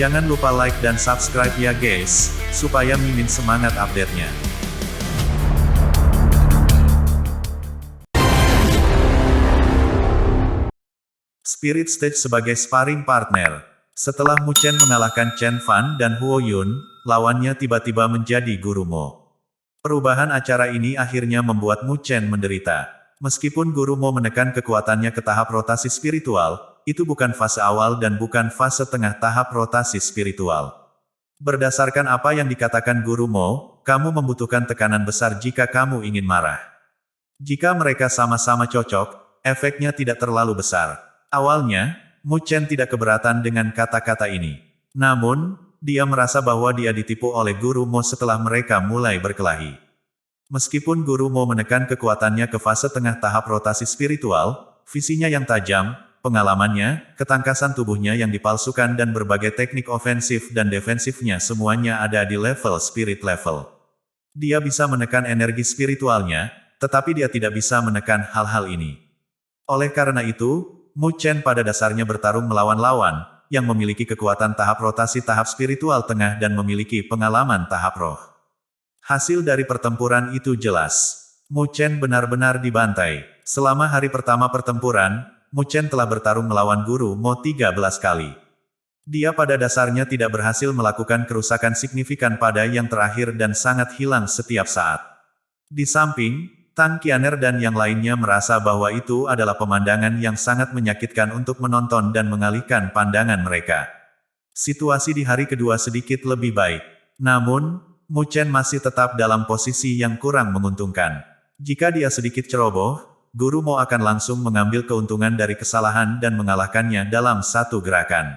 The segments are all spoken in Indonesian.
Jangan lupa like dan subscribe ya guys, supaya Mimin semangat update-nya. Spirit Stage sebagai sparring partner. Setelah Mu Chen mengalahkan Chen Fan dan Huo Yun, lawannya tiba-tiba menjadi Guru Mo. Perubahan acara ini akhirnya membuat Mu Chen menderita. Meskipun Guru Mo menekan kekuatannya ke tahap rotasi spiritual, itu bukan fase awal dan bukan fase tengah tahap rotasi spiritual. Berdasarkan apa yang dikatakan Guru Mo, kamu membutuhkan tekanan besar jika kamu ingin marah. Jika mereka sama-sama cocok, efeknya tidak terlalu besar. Awalnya, Mu Chen tidak keberatan dengan kata-kata ini. Namun, dia merasa bahwa dia ditipu oleh Guru Mo setelah mereka mulai berkelahi. Meskipun Guru Mo menekan kekuatannya ke fase tengah tahap rotasi spiritual, visinya yang tajam, pengalamannya, ketangkasan tubuhnya yang dipalsukan dan berbagai teknik ofensif dan defensifnya semuanya ada di level spirit level. Dia bisa menekan energi spiritualnya, tetapi dia tidak bisa menekan hal-hal ini. Oleh karena itu, Mu Chen pada dasarnya bertarung melawan lawan, yang memiliki kekuatan tahap rotasi tahap spiritual tengah dan memiliki pengalaman tahap roh. Hasil dari pertempuran itu jelas. Mu Chen benar-benar dibantai. Selama hari pertama pertempuran, Mu Chen telah bertarung melawan Guru Mo 13 kali. Dia pada dasarnya tidak berhasil melakukan kerusakan signifikan pada yang terakhir dan sangat hilang setiap saat. Di samping, Tang Qianer dan yang lainnya merasa bahwa itu adalah pemandangan yang sangat menyakitkan untuk menonton dan mengalihkan pandangan mereka. Situasi di hari kedua sedikit lebih baik. Namun, Mu Chen masih tetap dalam posisi yang kurang menguntungkan. Jika dia sedikit ceroboh, Guru Mo akan langsung mengambil keuntungan dari kesalahan dan mengalahkannya dalam satu gerakan.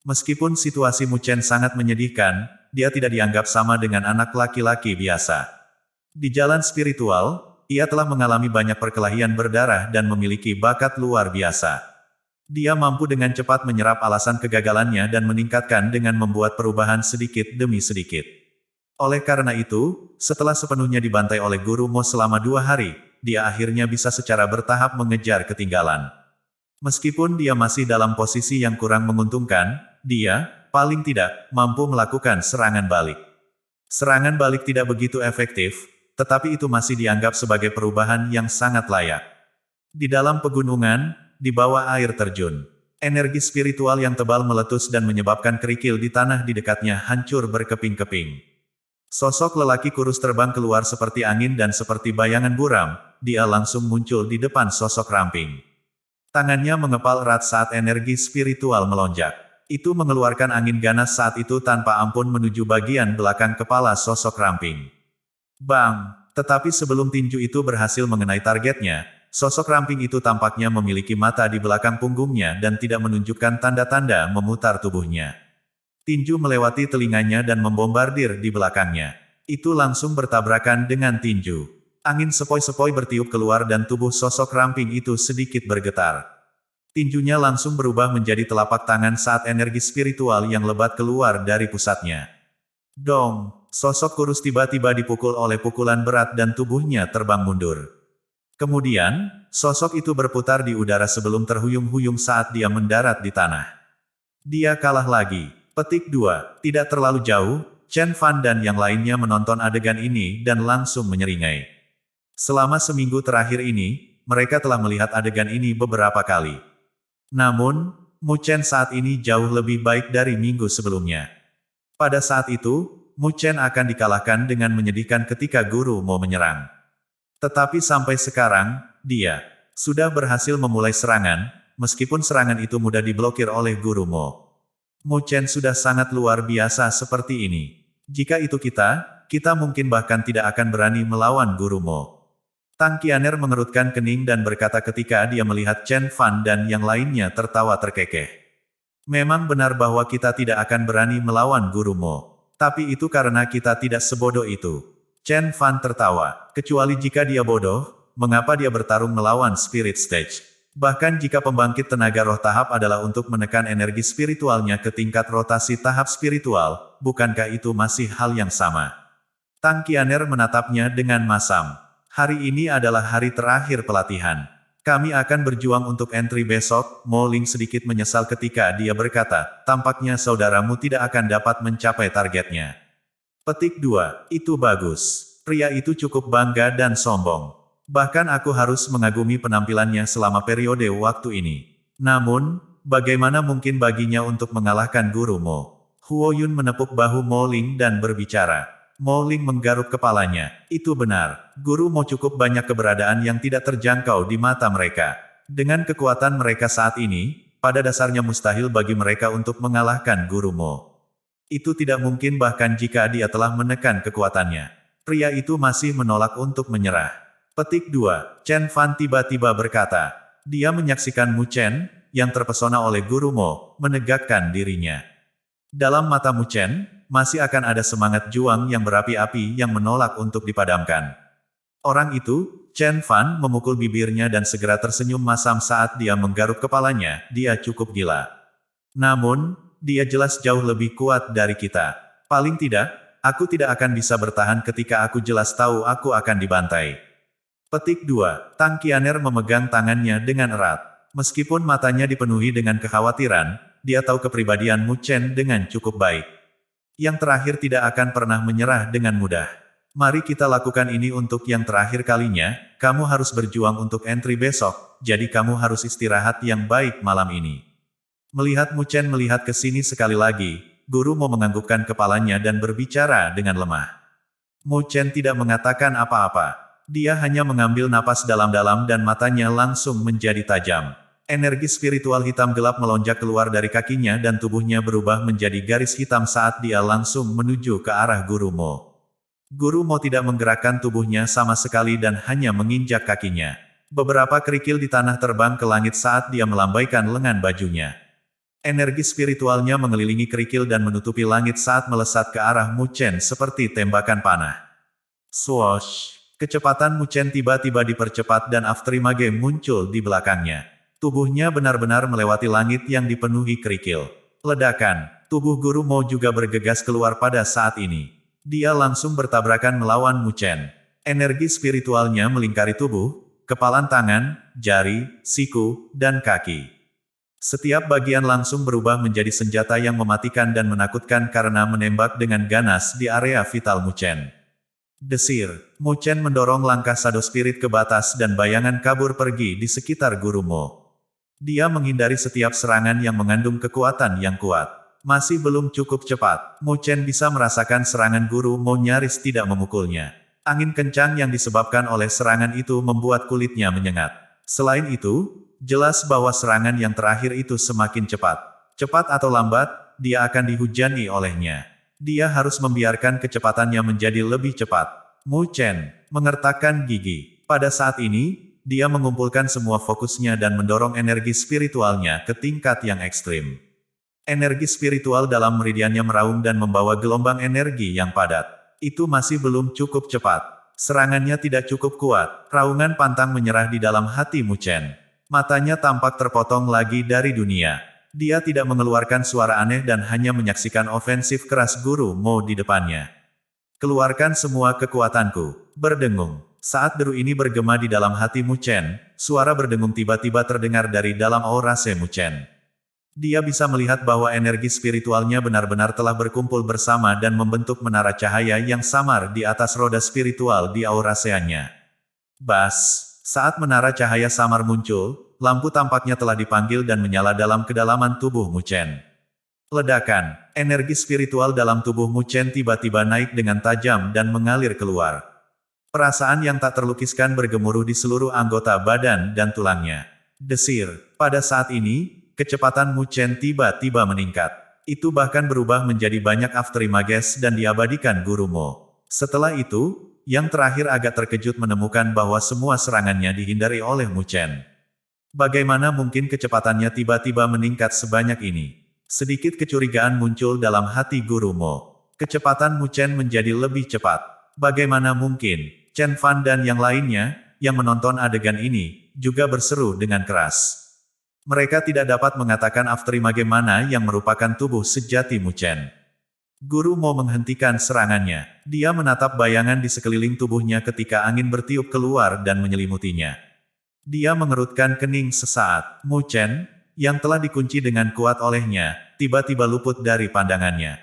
Meskipun situasi Mu Chen sangat menyedihkan, dia tidak dianggap sama dengan anak laki-laki biasa. Di jalan spiritual, ia telah mengalami banyak perkelahian berdarah dan memiliki bakat luar biasa. Dia mampu dengan cepat menyerap alasan kegagalannya dan meningkatkan dengan membuat perubahan sedikit demi sedikit. Oleh karena itu, setelah sepenuhnya dibantai oleh Guru Mo selama 2 hari, dia akhirnya bisa secara bertahap mengejar ketinggalan. Meskipun dia masih dalam posisi yang kurang menguntungkan, dia, paling tidak, mampu melakukan serangan balik. Serangan balik tidak begitu efektif, tetapi itu masih dianggap sebagai perubahan yang sangat layak. Di dalam pegunungan, di bawah air terjun, energi spiritual yang tebal meletus dan menyebabkan kerikil di tanah di dekatnya hancur berkeping-keping. Sosok lelaki kurus terbang keluar seperti angin dan seperti bayangan buram, dia langsung muncul di depan sosok ramping. Tangannya mengepal erat saat energi spiritual melonjak. Itu mengeluarkan angin ganas saat itu tanpa ampun menuju bagian belakang kepala sosok ramping. Bang! Tetapi sebelum tinju itu berhasil mengenai targetnya, sosok ramping itu tampaknya memiliki mata di belakang punggungnya dan tidak menunjukkan tanda-tanda memutar tubuhnya. Tinju melewati telinganya dan membombardir di belakangnya. Itu langsung bertabrakan dengan tinju. Angin sepoi-sepoi bertiup keluar dan tubuh sosok ramping itu sedikit bergetar. Tinjunya langsung berubah menjadi telapak tangan saat energi spiritual yang lebat keluar dari pusatnya. Dong! Sosok kurus tiba-tiba dipukul oleh pukulan berat dan tubuhnya terbang mundur. Kemudian, sosok itu berputar di udara sebelum terhuyung-huyung saat dia mendarat di tanah. Dia kalah lagi. Petik 2. Tidak terlalu jauh, Chen Fan dan yang lainnya menonton adegan ini dan langsung menyeringai. Selama seminggu terakhir ini, mereka telah melihat adegan ini beberapa kali. Namun, Mu Chen saat ini jauh lebih baik dari minggu sebelumnya. Pada saat itu, Mu Chen akan dikalahkan dengan menyedihkan ketika Guru Mo menyerang. Tetapi sampai sekarang, dia sudah berhasil memulai serangan, meskipun serangan itu mudah diblokir oleh Guru Mo. Mu Chen sudah sangat luar biasa seperti ini. Jika itu kita mungkin bahkan tidak akan berani melawan Guru Mo. Tang Qianer mengerutkan kening dan berkata ketika dia melihat Chen Fan dan yang lainnya tertawa terkekeh. Memang benar bahwa kita tidak akan berani melawan Guru Mo. Tapi itu karena kita tidak sebodoh itu. Chen Fan tertawa. Kecuali jika dia bodoh, mengapa dia bertarung melawan Spirit Stage? Bahkan jika pembangkit tenaga roh tahap adalah untuk menekan energi spiritualnya ke tingkat rotasi tahap spiritual, bukankah itu masih hal yang sama? Tang Qianer menatapnya dengan masam. Hari ini adalah hari terakhir pelatihan. Kami akan berjuang untuk entry besok. Mo Ling sedikit menyesal ketika dia berkata, tampaknya saudaramu tidak akan dapat mencapai targetnya. Petik 2. Itu bagus. Pria itu cukup bangga dan sombong. Bahkan aku harus mengagumi penampilannya selama periode waktu ini. Namun, bagaimana mungkin baginya untuk mengalahkan guru Mo? Huo Yun menepuk bahu Mo Ling dan berbicara. Mo Ling menggaruk kepalanya. Itu benar. Guru Mo cukup banyak keberadaan yang tidak terjangkau di mata mereka. Dengan kekuatan mereka saat ini, pada dasarnya mustahil bagi mereka untuk mengalahkan guru Mo. Itu tidak mungkin bahkan jika dia telah menekan kekuatannya. Pria itu masih menolak untuk menyerah. Petik 2. Chen Fan tiba-tiba berkata. Dia menyaksikan Mu Chen, yang terpesona oleh guru Mo, menegakkan dirinya. Dalam mata Mu Chen, masih akan ada semangat juang yang berapi-api yang menolak untuk dipadamkan. Orang itu, Chen Fan memukul bibirnya dan segera tersenyum masam saat dia menggaruk kepalanya, dia cukup gila. Namun, dia jelas jauh lebih kuat dari kita. Paling tidak, aku tidak akan bisa bertahan ketika aku jelas tahu aku akan dibantai. Petik 2. Tang Qianer memegang tangannya dengan erat. Meskipun matanya dipenuhi dengan kekhawatiran, dia tahu kepribadian Mu Chen dengan cukup baik. Yang terakhir tidak akan pernah menyerah dengan mudah. Mari kita lakukan ini untuk yang terakhir kalinya, kamu harus berjuang untuk entry besok, jadi kamu harus istirahat yang baik malam ini. Melihat Mu Chen melihat ke sini sekali lagi, guru Mo menganggukkan kepalanya dan berbicara dengan lemah. Mu Chen tidak mengatakan apa-apa. Dia hanya mengambil napas dalam-dalam dan matanya langsung menjadi tajam. Energi spiritual hitam gelap melonjak keluar dari kakinya dan tubuhnya berubah menjadi garis hitam saat dia langsung menuju ke arah guru Mo. Guru Mo tidak menggerakkan tubuhnya sama sekali dan hanya menginjak kakinya. Beberapa kerikil di tanah terbang ke langit saat dia melambaikan lengan bajunya. Energi spiritualnya mengelilingi kerikil dan menutupi langit saat melesat ke arah Mu Chen seperti tembakan panah. Swoosh! Kecepatan Mu Chen tiba-tiba dipercepat dan Afterimage muncul di belakangnya. Tubuhnya benar-benar melewati langit yang dipenuhi kerikil. Ledakan! Tubuh guru Mo juga bergegas keluar pada saat ini. Dia langsung bertabrakan melawan Mu Chen. Energi spiritualnya melingkari tubuh, kepalan tangan, jari, siku, dan kaki. Setiap bagian langsung berubah menjadi senjata yang mematikan dan menakutkan karena menembak dengan ganas di area vital Mu Chen. Desir, Mu Chen mendorong langkah Shadow Spirit ke batas dan bayangan kabur pergi di sekitar guru Mo. Dia menghindari setiap serangan yang mengandung kekuatan yang kuat. Masih belum cukup cepat, Mu Chen bisa merasakan serangan guru Mo nyaris tidak memukulnya. Angin kencang yang disebabkan oleh serangan itu membuat kulitnya menyengat. Selain itu, jelas bahwa serangan yang terakhir itu semakin cepat. Cepat atau lambat, dia akan dihujani olehnya. Dia harus membiarkan kecepatannya menjadi lebih cepat. Mu Chen mengertakkan gigi. Pada saat ini, dia mengumpulkan semua fokusnya dan mendorong energi spiritualnya ke tingkat yang ekstrim. Energi spiritual dalam meridiannya meraung dan membawa gelombang energi yang padat. Itu masih belum cukup cepat. Serangannya tidak cukup kuat. Raungan pantang menyerah di dalam hati Mu Chen. Matanya tampak terpotong lagi dari dunia. Dia tidak mengeluarkan suara aneh dan hanya menyaksikan ofensif keras guru Mo di depannya. Keluarkan semua kekuatanku. Berdengung. Saat deru ini bergema di dalam hati Mu Chen, suara berdengung tiba-tiba terdengar dari dalam aura Mu Chen. Dia bisa melihat bahwa energi spiritualnya benar-benar telah berkumpul bersama dan membentuk menara cahaya yang samar di atas roda spiritual di aura nya. Bas! Saat menara cahaya samar muncul, lampu tampaknya telah dipanggil dan menyala dalam kedalaman tubuh Mu Chen. Ledakan, energi spiritual dalam tubuh Mu Chen tiba-tiba naik dengan tajam dan mengalir keluar. Perasaan yang tak terlukiskan bergemuruh di seluruh anggota badan dan tulangnya. Desir, pada saat ini, kecepatan Mu Chen tiba-tiba meningkat. Itu bahkan berubah menjadi banyak Afterimages dan diabadikan guru Mo. Setelah itu, yang terakhir agak terkejut menemukan bahwa semua serangannya dihindari oleh Mu Chen. Bagaimana mungkin kecepatannya tiba-tiba meningkat sebanyak ini? Sedikit kecurigaan muncul dalam hati guru Mo. Kecepatan Mu Chen menjadi lebih cepat. Bagaimana mungkin? Chen Fan dan yang lainnya, yang menonton adegan ini, juga berseru dengan keras. Mereka tidak dapat mengatakan Afterimage mana yang merupakan tubuh sejati Mu Chen. Guru Mo menghentikan serangannya. Dia menatap bayangan di sekeliling tubuhnya ketika angin bertiup keluar dan menyelimutinya. Dia mengerutkan kening sesaat. Mu Chen, yang telah dikunci dengan kuat olehnya, tiba-tiba luput dari pandangannya.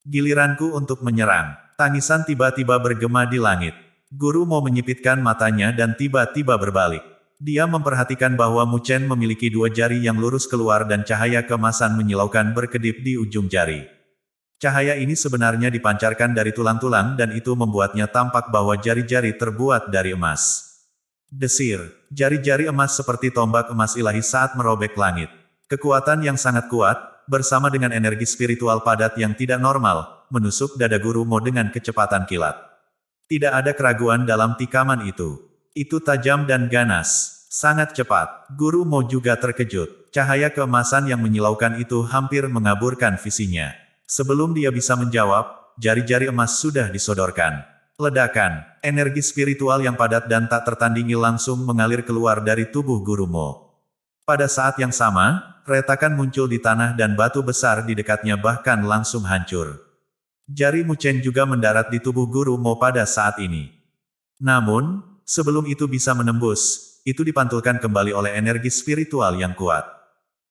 Giliranku untuk menyerang. Tangisan tiba-tiba bergema di langit. Guru Mo menyipitkan matanya dan tiba-tiba berbalik. Dia memperhatikan bahwa Mu Chen memiliki dua jari yang lurus keluar dan cahaya keemasan menyilaukan berkedip di ujung jari. Cahaya ini sebenarnya dipancarkan dari tulang-tulang dan itu membuatnya tampak bahwa jari-jari terbuat dari emas. Desir, jari-jari emas seperti tombak emas ilahi saat merobek langit. Kekuatan yang sangat kuat, bersama dengan energi spiritual padat yang tidak normal, menusuk dada Guru Mo dengan kecepatan kilat. Tidak ada keraguan dalam tikaman itu. Itu tajam dan ganas. Sangat cepat. Guru Mo juga terkejut. Cahaya keemasan yang menyilaukan itu hampir mengaburkan visinya. Sebelum dia bisa menjawab, jari-jari emas sudah disodorkan. Ledakan, energi spiritual yang padat dan tak tertandingi langsung mengalir keluar dari tubuh Guru Mo. Pada saat yang sama, retakan muncul di tanah dan batu besar di dekatnya bahkan langsung hancur. Jari Mu Chen juga mendarat di tubuh Guru Mo pada saat ini. Namun, sebelum itu bisa menembus, itu dipantulkan kembali oleh energi spiritual yang kuat.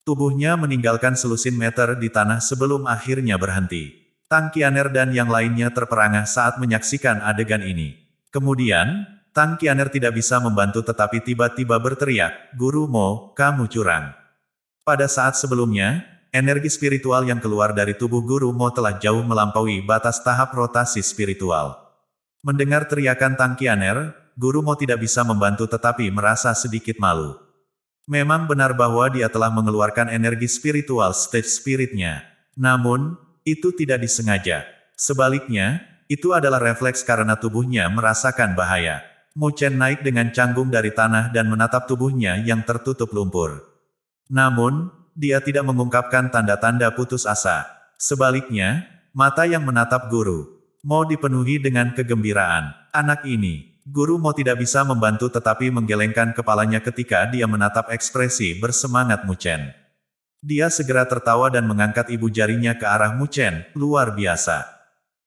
Tubuhnya meninggalkan selusin meter di tanah sebelum akhirnya berhenti. Tang Qianer dan yang lainnya terperangah saat menyaksikan adegan ini. Kemudian, Tang Qianer tidak bisa membantu tetapi tiba-tiba berteriak, "Guru Mo, kamu curang." Pada saat sebelumnya, energi spiritual yang keluar dari tubuh Guru Mo telah jauh melampaui batas tahap rotasi spiritual. Mendengar teriakan Tang Qianer, Guru Mo tidak bisa membantu tetapi merasa sedikit malu. Memang benar bahwa dia telah mengeluarkan energi spiritual stage spiritnya. Namun, itu tidak disengaja. Sebaliknya, itu adalah refleks karena tubuhnya merasakan bahaya. Mu Chen naik dengan canggung dari tanah dan menatap tubuhnya yang tertutup lumpur. Namun, dia tidak mengungkapkan tanda-tanda putus asa. Sebaliknya, mata yang menatap Guru Mo dipenuhi dengan kegembiraan. Anak ini, Guru Mo tidak bisa membantu tetapi menggelengkan kepalanya ketika dia menatap ekspresi bersemangat Mu Chen. Dia segera tertawa dan mengangkat ibu jarinya ke arah Mu Chen, luar biasa.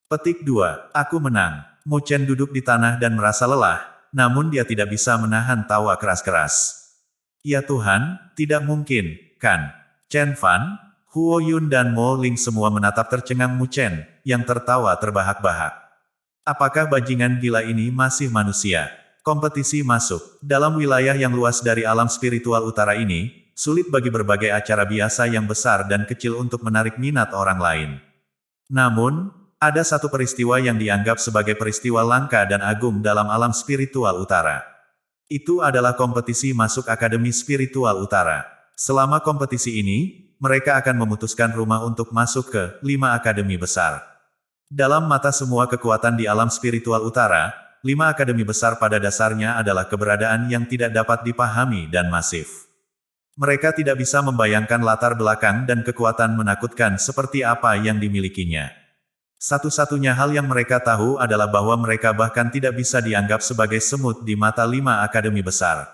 Petik 2, aku menang. Mu Chen duduk di tanah dan merasa lelah, namun dia tidak bisa menahan tawa keras-keras. Ya Tuhan, tidak mungkin, kan? Chen Fan, Huo Yun dan Mo Ling semua menatap tercengang Mu Chen, yang tertawa terbahak-bahak. Apakah bajingan gila ini masih manusia? Kompetisi masuk. Dalam wilayah yang luas dari alam spiritual utara ini, sulit bagi berbagai acara biasa yang besar dan kecil untuk menarik minat orang lain. Namun, ada satu peristiwa yang dianggap sebagai peristiwa langka dan agung dalam alam spiritual utara. Itu adalah kompetisi masuk Akademi Spiritual Utara. Selama kompetisi ini, mereka akan memutuskan rumah untuk masuk ke 5 akademi besar. Dalam mata semua kekuatan di alam spiritual utara, 5 akademi besar pada dasarnya adalah keberadaan yang tidak dapat dipahami dan masif. Mereka tidak bisa membayangkan latar belakang dan kekuatan menakutkan seperti apa yang dimilikinya. Satu-satunya hal yang mereka tahu adalah bahwa mereka bahkan tidak bisa dianggap sebagai semut di mata 5 akademi besar.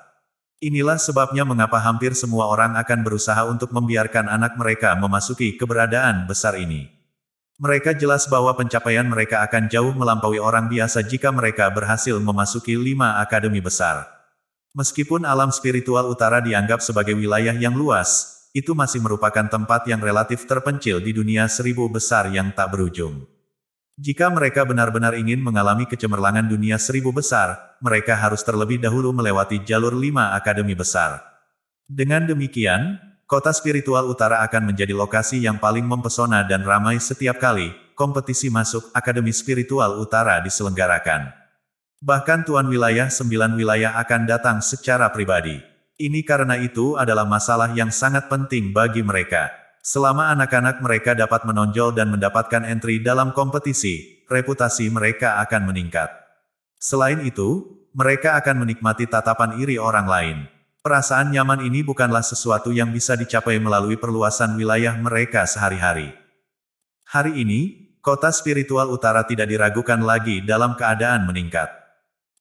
Inilah sebabnya mengapa hampir semua orang akan berusaha untuk membiarkan anak mereka memasuki keberadaan besar ini. Mereka jelas bahwa pencapaian mereka akan jauh melampaui orang biasa jika mereka berhasil memasuki 5 akademi besar. Meskipun alam spiritual utara dianggap sebagai wilayah yang luas, itu masih merupakan tempat yang relatif terpencil di dunia 1000 besar yang tak berujung. Jika mereka benar-benar ingin mengalami kecemerlangan dunia 1000 besar, mereka harus terlebih dahulu melewati jalur 5 akademi besar. Dengan demikian, kota spiritual utara akan menjadi lokasi yang paling mempesona dan ramai setiap kali kompetisi masuk Akademi Spiritual Utara diselenggarakan. Bahkan tuan wilayah 9 wilayah akan datang secara pribadi. Ini karena itu adalah masalah yang sangat penting bagi mereka. Selama anak-anak mereka dapat menonjol dan mendapatkan entry dalam kompetisi, reputasi mereka akan meningkat. Selain itu, mereka akan menikmati tatapan iri orang lain. Perasaan nyaman ini bukanlah sesuatu yang bisa dicapai melalui perluasan wilayah mereka sehari-hari. Hari ini, kota spiritual utara tidak diragukan lagi dalam keadaan meningkat.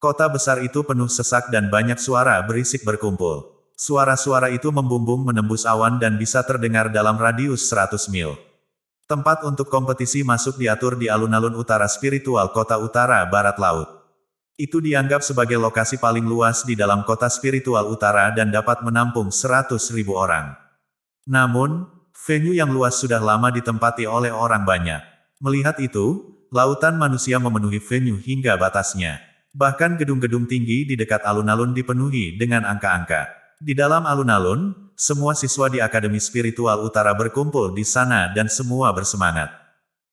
Kota besar itu penuh sesak dan banyak suara berisik berkumpul. Suara-suara itu membumbung menembus awan dan bisa terdengar dalam radius 100 mil. Tempat untuk kompetisi masuk diatur di alun-alun utara spiritual kota utara barat laut. Itu dianggap sebagai lokasi paling luas di dalam kota spiritual utara dan dapat menampung 100.000 orang. Namun, venue yang luas sudah lama ditempati oleh orang banyak. Melihat itu, lautan manusia memenuhi venue hingga batasnya. Bahkan gedung-gedung tinggi di dekat alun-alun dipenuhi dengan angka-angka. Di dalam alun-alun, semua siswa di Akademi Spiritual Utara berkumpul di sana dan semua bersemangat.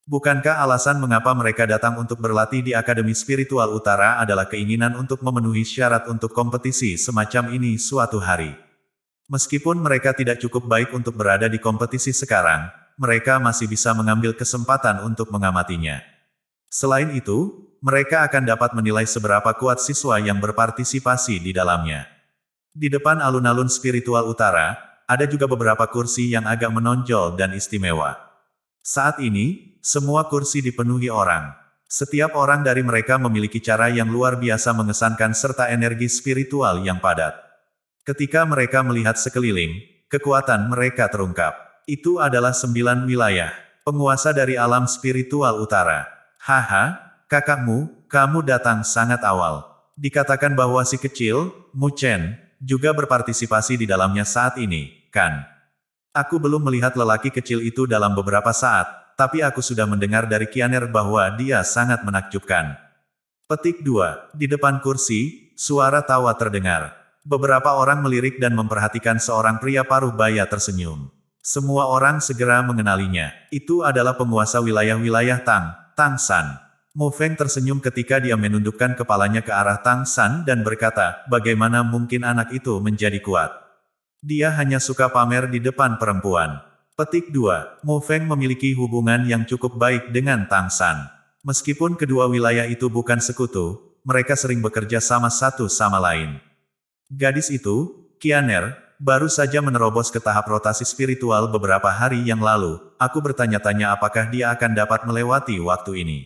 Bukankah alasan mengapa mereka datang untuk berlatih di Akademi Spiritual Utara adalah keinginan untuk memenuhi syarat untuk kompetisi semacam ini suatu hari? Meskipun mereka tidak cukup baik untuk berada di kompetisi sekarang, mereka masih bisa mengambil kesempatan untuk mengamatinya. Selain itu, mereka akan dapat menilai seberapa kuat siswa yang berpartisipasi di dalamnya. Di depan alun-alun spiritual utara, ada juga beberapa kursi yang agak menonjol dan istimewa. Saat ini, semua kursi dipenuhi orang. Setiap orang dari mereka memiliki cara yang luar biasa mengesankan serta energi spiritual yang padat. Ketika mereka melihat sekeliling, kekuatan mereka terungkap. Itu adalah 9 wilayah. Penguasa dari alam spiritual utara. Haha, kakakmu, kamu datang sangat awal. Dikatakan bahwa si kecil, Mu Chen, juga berpartisipasi di dalamnya saat ini, kan? Aku belum melihat lelaki kecil itu dalam beberapa saat, tapi aku sudah mendengar dari Qianer bahwa dia sangat menakjubkan. Petik 2. Di depan kursi, suara tawa terdengar. Beberapa orang melirik dan memperhatikan seorang pria paruh baya tersenyum. Semua orang segera mengenalinya. Itu adalah penguasa wilayah-wilayah Tang San. Mu Feng tersenyum ketika dia menundukkan kepalanya ke arah Tang San dan berkata, bagaimana mungkin anak itu menjadi kuat? Dia hanya suka pamer di depan perempuan. Petik 2. Mu Feng memiliki hubungan yang cukup baik dengan Tang San. Meskipun kedua wilayah itu bukan sekutu, mereka sering bekerja sama satu sama lain. Gadis itu, Qianer, baru saja menerobos ke tahap rotasi spiritual beberapa hari yang lalu. Aku bertanya-tanya apakah dia akan dapat melewati waktu ini.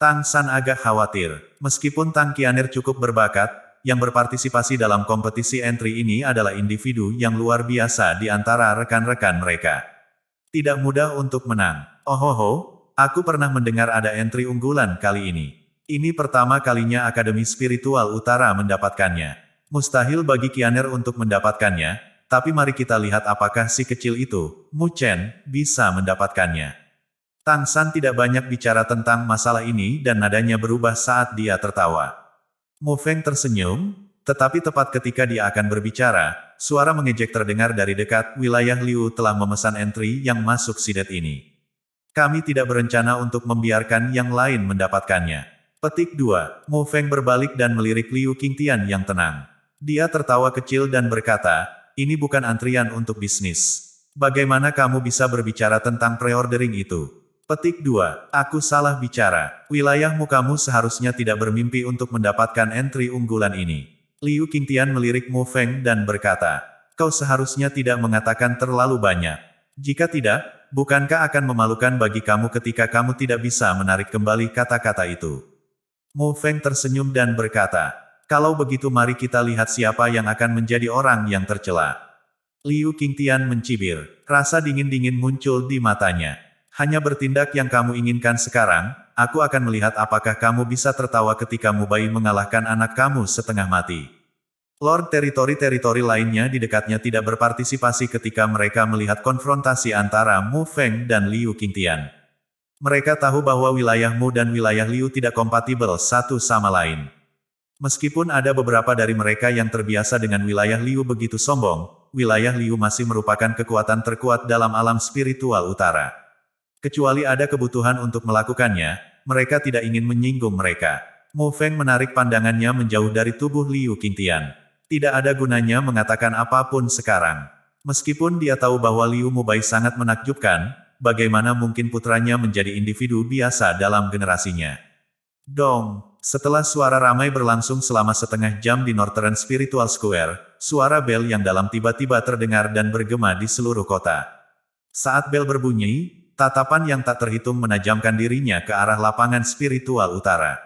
Tang San agak khawatir. Meskipun Tang Qianer cukup berbakat, yang berpartisipasi dalam kompetisi entry ini adalah individu yang luar biasa di antara rekan-rekan mereka. Tidak mudah untuk menang. Ohoho, aku pernah mendengar ada entry unggulan kali ini. Ini pertama kalinya Akademi Spiritual Utara mendapatkannya. Mustahil bagi Qianer untuk mendapatkannya, tapi mari kita lihat apakah si kecil itu, Mu Chen, bisa mendapatkannya. Tang San tidak banyak bicara tentang masalah ini dan nadanya berubah saat dia tertawa. Mu Feng tersenyum, tetapi tepat ketika dia akan berbicara, suara mengejek terdengar dari dekat, wilayah Liu telah memesan entry yang masuk sidet ini. Kami tidak berencana untuk membiarkan yang lain mendapatkannya. Petik 2. Mu Feng berbalik dan melirik Liu Qingtian yang tenang. Dia tertawa kecil dan berkata, ini bukan antrian untuk bisnis. Bagaimana kamu bisa berbicara tentang pre-ordering itu? Petik 2. Aku salah bicara. Wilayahmu kamu seharusnya tidak bermimpi untuk mendapatkan entry unggulan ini. Liu Qingtian melirik Mu Feng dan berkata, kau seharusnya tidak mengatakan terlalu banyak. Jika tidak, bukankah akan memalukan bagi kamu ketika kamu tidak bisa menarik kembali kata-kata itu? Mu Feng tersenyum dan berkata, kalau begitu mari kita lihat siapa yang akan menjadi orang yang tercela. Liu Qingtian mencibir. Rasa dingin-dingin muncul di matanya. Hanya bertindak yang kamu inginkan sekarang, aku akan melihat apakah kamu bisa tertawa ketika Mu Bai mengalahkan anak kamu setengah mati. Lord teritori-teritori lainnya di dekatnya tidak berpartisipasi ketika mereka melihat konfrontasi antara Mu Feng dan Liu Qingtian. Mereka tahu bahwa wilayah Mu dan wilayah Liu tidak kompatibel satu sama lain. Meskipun ada beberapa dari mereka yang terbiasa dengan wilayah Liu begitu sombong, wilayah Liu masih merupakan kekuatan terkuat dalam alam spiritual utara. Kecuali ada kebutuhan untuk melakukannya, mereka tidak ingin menyinggung mereka. Mu Feng menarik pandangannya menjauh dari tubuh Liu Qingtian. Tidak ada gunanya mengatakan apapun sekarang. Meskipun dia tahu bahwa Liu Mu Bai sangat menakjubkan, bagaimana mungkin putranya menjadi individu biasa dalam generasinya. Dong! Setelah suara ramai berlangsung selama setengah jam di Northern Spiritual Square, suara bel yang dalam tiba-tiba terdengar dan bergema di seluruh kota. Saat bel berbunyi, tatapan yang tak terhitung menajamkan dirinya ke arah lapangan spiritual utara.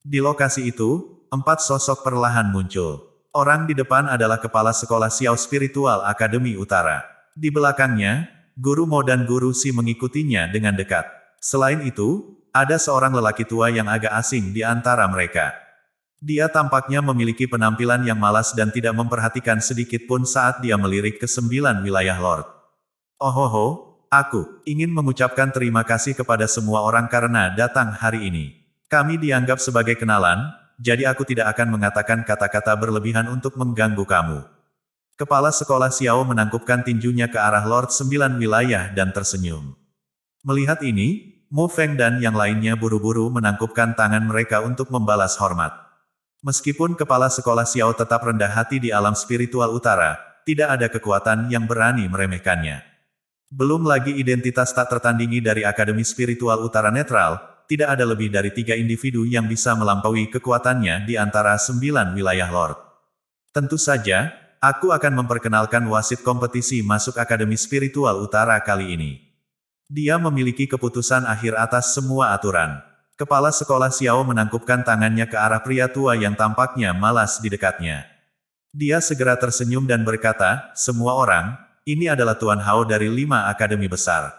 Di lokasi itu, 4 sosok perlahan muncul. Orang di depan adalah kepala sekolah Xiao Spiritual Akademi Utara. Di belakangnya, Guru Mo dan Guru Si mengikutinya dengan dekat. Selain itu, ada seorang lelaki tua yang agak asing di antara mereka. Dia tampaknya memiliki penampilan yang malas dan tidak memperhatikan sedikit pun saat dia melirik ke 9 wilayah Lord. Ohoho, aku ingin mengucapkan terima kasih kepada semua orang karena datang hari ini. Kami dianggap sebagai kenalan, jadi aku tidak akan mengatakan kata-kata berlebihan untuk mengganggu kamu. Kepala sekolah Xiao menangkupkan tinjunya ke arah Lord 9 wilayah dan tersenyum. Melihat ini, Mu Feng dan yang lainnya buru-buru menangkupkan tangan mereka untuk membalas hormat. Meskipun kepala sekolah Xiao tetap rendah hati di alam spiritual utara, tidak ada kekuatan yang berani meremehkannya. Belum lagi identitas tak tertandingi dari Akademi Spiritual Utara Netral, tidak ada lebih dari 3 individu yang bisa melampaui kekuatannya di antara 9 wilayah Lord. Tentu saja, aku akan memperkenalkan wasit kompetisi masuk Akademi Spiritual Utara kali ini. Dia memiliki keputusan akhir atas semua aturan. Kepala sekolah Xiao menangkupkan tangannya ke arah pria tua yang tampaknya malas di dekatnya. Dia segera tersenyum dan berkata, semua orang, ini adalah Tuan Hao dari 5 akademi besar.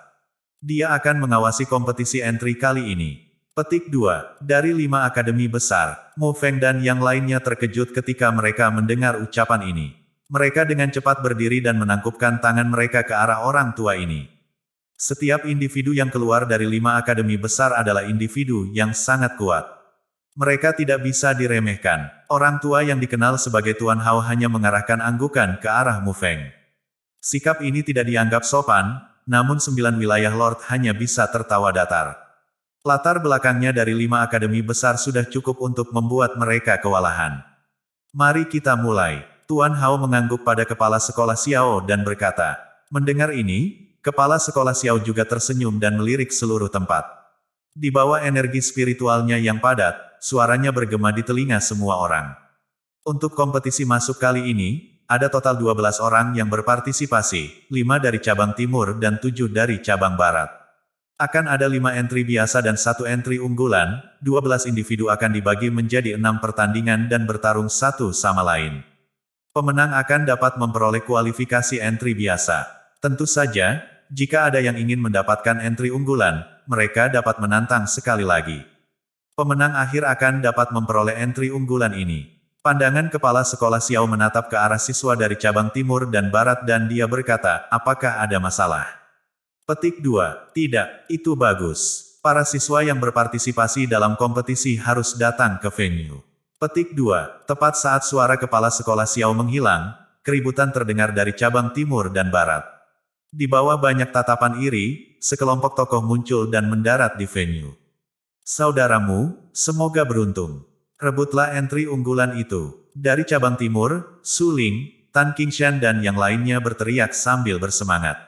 Dia akan mengawasi kompetisi entry kali ini. Petik 2. Dari 5 akademi besar, Mu Feng dan yang lainnya terkejut ketika mereka mendengar ucapan ini. Mereka dengan cepat berdiri dan menangkupkan tangan mereka ke arah orang tua ini. Setiap individu yang keluar dari 5 akademi besar adalah individu yang sangat kuat. Mereka tidak bisa diremehkan. Orang tua yang dikenal sebagai Tuan Hao hanya mengarahkan anggukan ke arah Mu Feng. Sikap ini tidak dianggap sopan, namun 9 wilayah Lord hanya bisa tertawa datar. Latar belakangnya dari 5 akademi besar sudah cukup untuk membuat mereka kewalahan. Mari kita mulai. Tuan Hao mengangguk pada kepala sekolah Xiao dan berkata. Mendengar ini, kepala sekolah Xiao juga tersenyum dan melirik seluruh tempat. Di bawah energi spiritualnya yang padat, suaranya bergema di telinga semua orang. Untuk kompetisi masuk kali ini, ada total 12 orang yang berpartisipasi, 5 dari cabang timur dan 7 dari cabang barat. Akan ada 5 entry biasa dan 1 entry unggulan, 12 individu akan dibagi menjadi 6 pertandingan dan bertarung satu sama lain. Pemenang akan dapat memperoleh kualifikasi entry biasa. Tentu saja, jika ada yang ingin mendapatkan entry unggulan, mereka dapat menantang sekali lagi. Pemenang akhir akan dapat memperoleh entry unggulan ini. Pandangan kepala sekolah Xiao menatap ke arah siswa dari cabang timur dan barat dan dia berkata, apakah ada masalah? Petik 2. Tidak, itu bagus. Para siswa yang berpartisipasi dalam kompetisi harus datang ke venue. Petik 2. Tepat saat suara kepala sekolah Xiao menghilang, keributan terdengar dari cabang timur dan barat. Di bawah banyak tatapan iri, sekelompok tokoh muncul dan mendarat di venue. Saudaramu, semoga beruntung. Rebutlah entry unggulan itu. Dari cabang timur, Su Ling, Tan Qingshan dan yang lainnya berteriak sambil bersemangat.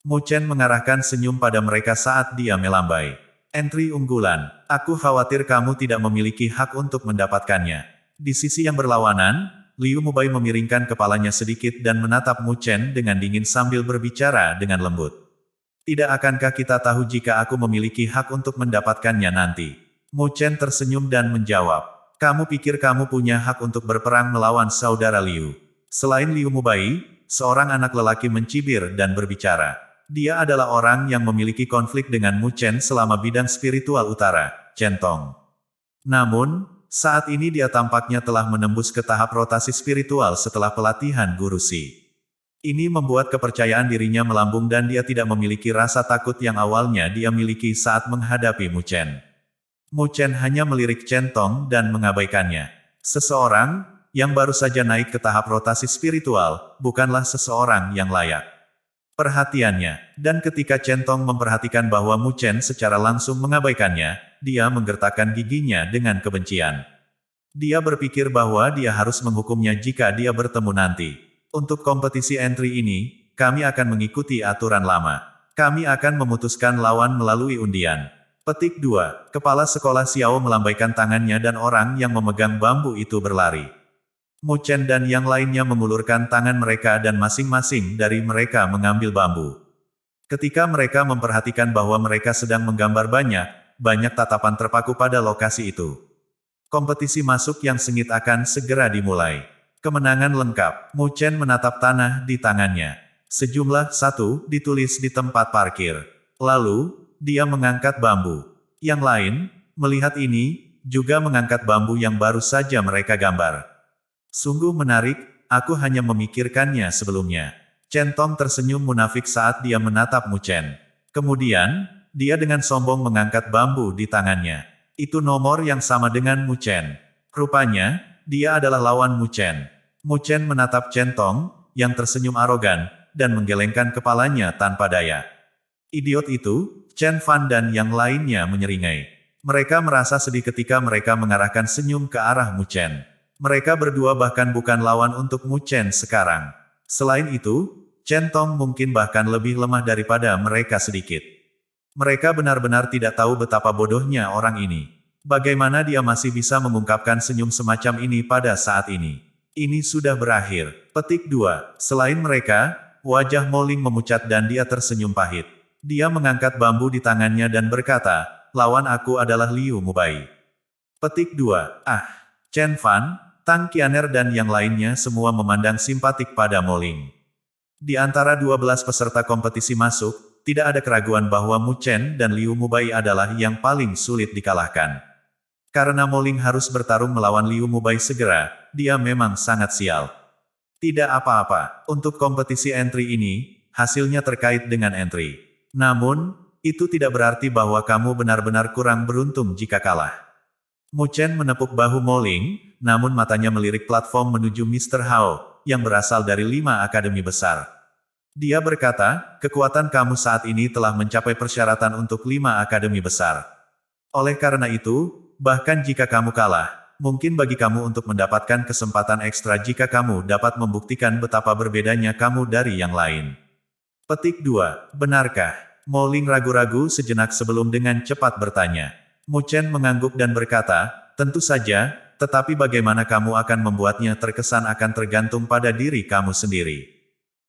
Mu Chen mengarahkan senyum pada mereka saat dia melambai. Entry unggulan, aku khawatir kamu tidak memiliki hak untuk mendapatkannya. Di sisi yang berlawanan, Liu Mubai memiringkan kepalanya sedikit dan menatap Mu Chen dengan dingin sambil berbicara dengan lembut. Tidak akankah kita tahu jika aku memiliki hak untuk mendapatkannya nanti? Mu Chen tersenyum dan menjawab. Kamu pikir kamu punya hak untuk berperang melawan saudara Liu? Selain Liu Mubai, seorang anak lelaki mencibir dan berbicara. Dia adalah orang yang memiliki konflik dengan Mu Chen selama bidang spiritual utara, Chen Tong. Namun, saat ini dia tampaknya telah menembus ke tahap rotasi spiritual setelah pelatihan Guru Si. Ini membuat kepercayaan dirinya melambung dan dia tidak memiliki rasa takut yang awalnya dia miliki saat menghadapi Mu Chen. Mu Chen hanya melirik Chen Tong dan mengabaikannya. Seseorang yang baru saja naik ke tahap rotasi spiritual, bukanlah seseorang yang layak perhatiannya, dan ketika Chen Tong memperhatikan bahwa Mu Chen secara langsung mengabaikannya, dia menggertakkan giginya dengan kebencian. Dia berpikir bahwa dia harus menghukumnya jika dia bertemu nanti. Untuk kompetisi entry ini, kami akan mengikuti aturan lama. Kami akan memutuskan lawan melalui undian. Petik 2. Kepala sekolah Xiao melambaikan tangannya dan orang yang memegang bambu itu berlari. Mu Chen dan yang lainnya mengulurkan tangan mereka dan masing-masing dari mereka mengambil bambu. Ketika mereka memperhatikan bahwa mereka sedang menggambar banyak tatapan terpaku pada lokasi itu. Kompetisi masuk yang sengit akan segera dimulai. Kemenangan lengkap. Mu Chen menatap tanah di tangannya. Sejumlah 1 ditulis di tempat parkir. Lalu, dia mengangkat bambu. Yang lain, melihat ini, juga mengangkat bambu yang baru saja mereka gambar. Sungguh menarik, aku hanya memikirkannya sebelumnya. Chen Tong tersenyum munafik saat dia menatap Mu Chen. Kemudian, dia dengan sombong mengangkat bambu di tangannya. Itu nomor yang sama dengan Mu Chen. Rupanya, dia adalah lawan Mu Chen. Mu Chen menatap Chen Tong, yang tersenyum arogan, dan menggelengkan kepalanya tanpa daya. Idiot itu, Chen Fan dan yang lainnya menyeringai. Mereka merasa sedih ketika mereka mengarahkan senyum ke arah Mu Chen. Mereka berdua bahkan bukan lawan untuk Mu Chen sekarang. Selain itu, Chen Tong mungkin bahkan lebih lemah daripada mereka sedikit. Mereka benar-benar tidak tahu betapa bodohnya orang ini. Bagaimana dia masih bisa mengungkapkan senyum semacam ini pada saat ini. Ini sudah berakhir. Petik 2. Selain mereka, wajah Mo Ling memucat dan dia tersenyum pahit. Dia mengangkat bambu di tangannya dan berkata, lawan aku adalah Liu Mubai. Petik 2. Chen Fan, Tang Qianer dan yang lainnya semua memandang simpatik pada Mo Ling. Di antara 12 peserta kompetisi masuk, tidak ada keraguan bahwa Mu Chen dan Liu Mubai adalah yang paling sulit dikalahkan. Karena Mo Ling harus bertarung melawan Liu Mubai segera, dia memang sangat sial. Tidak apa-apa, untuk kompetisi entry ini, hasilnya terkait dengan entry. Namun, itu tidak berarti bahwa kamu benar-benar kurang beruntung jika kalah. Mu Chen menepuk bahu Mo Ling, namun matanya melirik platform menuju Mr. Hao, yang berasal dari 5 akademi besar. Dia berkata, kekuatan kamu saat ini telah mencapai persyaratan untuk 5 akademi besar. Oleh karena itu, bahkan jika kamu kalah, mungkin bagi kamu untuk mendapatkan kesempatan ekstra jika kamu dapat membuktikan betapa berbedanya kamu dari yang lain. Petik 2. Benarkah? Mo Ling ragu-ragu sejenak sebelum dengan cepat bertanya. Mu Chen mengangguk dan berkata, tentu saja, tetapi bagaimana kamu akan membuatnya terkesan akan tergantung pada diri kamu sendiri.